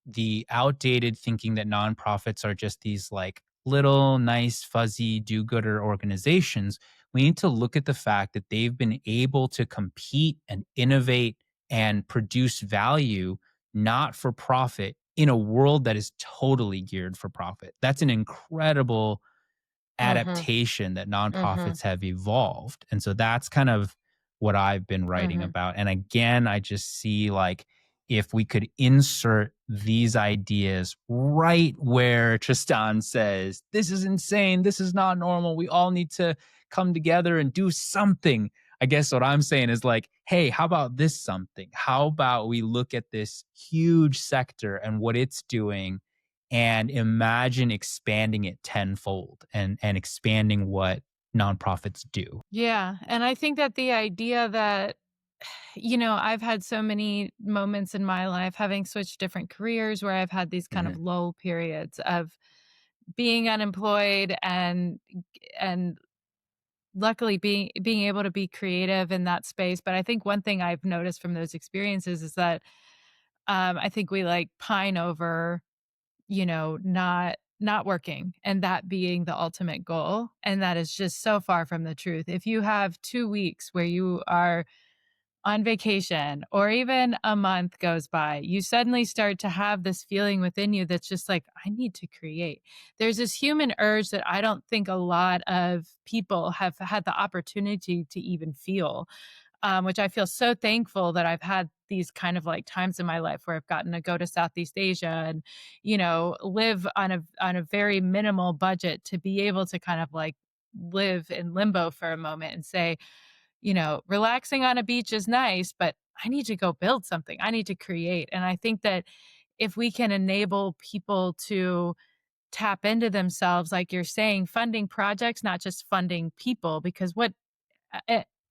the outdated thinking that nonprofits are just these like little nice fuzzy do-gooder organizations. We need to look at the fact that they've been able to compete and innovate and produce value not for profit in a world that is totally geared for profit. That's an incredible
Mhm.
adaptation that
Mhm.
nonprofits have evolved. And so that's kind of what I've been writing
Mhm.
about. And again, I just see like if we could insert these ideas right where Tristan says, this is insane, this is not normal, we all need to come together and do something. I guess what I'm saying is like, hey, how about this something? How about we look at this huge sector and what it's doing and imagine expanding it tenfold and expanding what nonprofits do.
Yeah, and I think that the idea that I've had so many moments in my life having switched different careers where I've had these kind of
Mhm.
lull periods of being unemployed and luckily being able to be creative in that space. But I think one thing I've noticed from those experiences is that I think we like pine over, not working and that being the ultimate goal. And that is just so far from the truth. If you have 2 weeks where you are on vacation or even a month goes by, you suddenly start to have this feeling within you that's just like, I need to create. There's this human urge that I don't think a lot of people have had the opportunity to even feel, which I feel so thankful that I've had these kind of like times in my life where I've gotten to go to Southeast Asia and, live on a very minimal budget to be able to kind of like live in limbo for a moment and say, relaxing on a beach is nice, but I need to go build something. I need to create. And I think that if we can enable people to tap into themselves, like you're saying, funding projects, not just funding people, because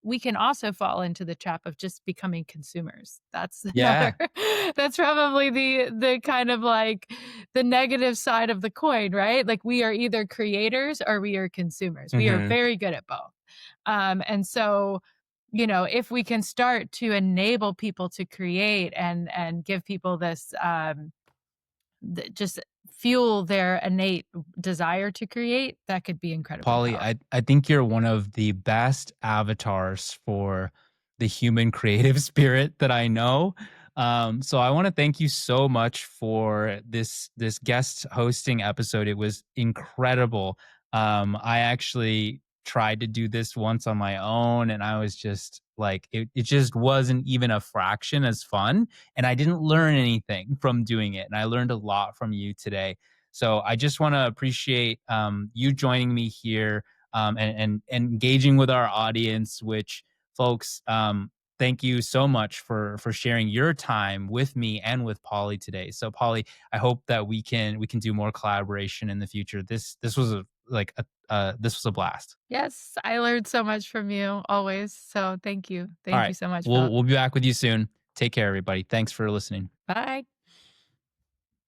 we can also fall into the trap of just becoming consumers. That's
Yeah.
another that's probably the kind of like the negative side of the coin, right? Like we are either creators or we are consumers. We are
Hmm.
very good at both. And so, if we can start to enable people to create and give people this just fuel their innate desire to create, that could be incredibly
Polly,
powerful.
I think you're one of the best avatars for the human creative spirit that I know. So I want to thank you so much for this guest hosting episode. It was incredible. I actually tried to do this once on my own, and I was just like, it just wasn't even a fraction as fun. And I didn't learn anything from doing it. And I learned a lot from you today. So I just want to appreciate you joining me here, and engaging with our audience. Which, folks, thank you so much for sharing your time with me and with Polly today. So, Polly, I hope that we can do more collaboration in the future. This was this was a blast.
Yes, I learned so much from you always. So thank you.
All
Thank you
right,
so much,
we'll
Philip.
we'll be back with you soon. Take care, everybody. Thanks for listening.
Bye.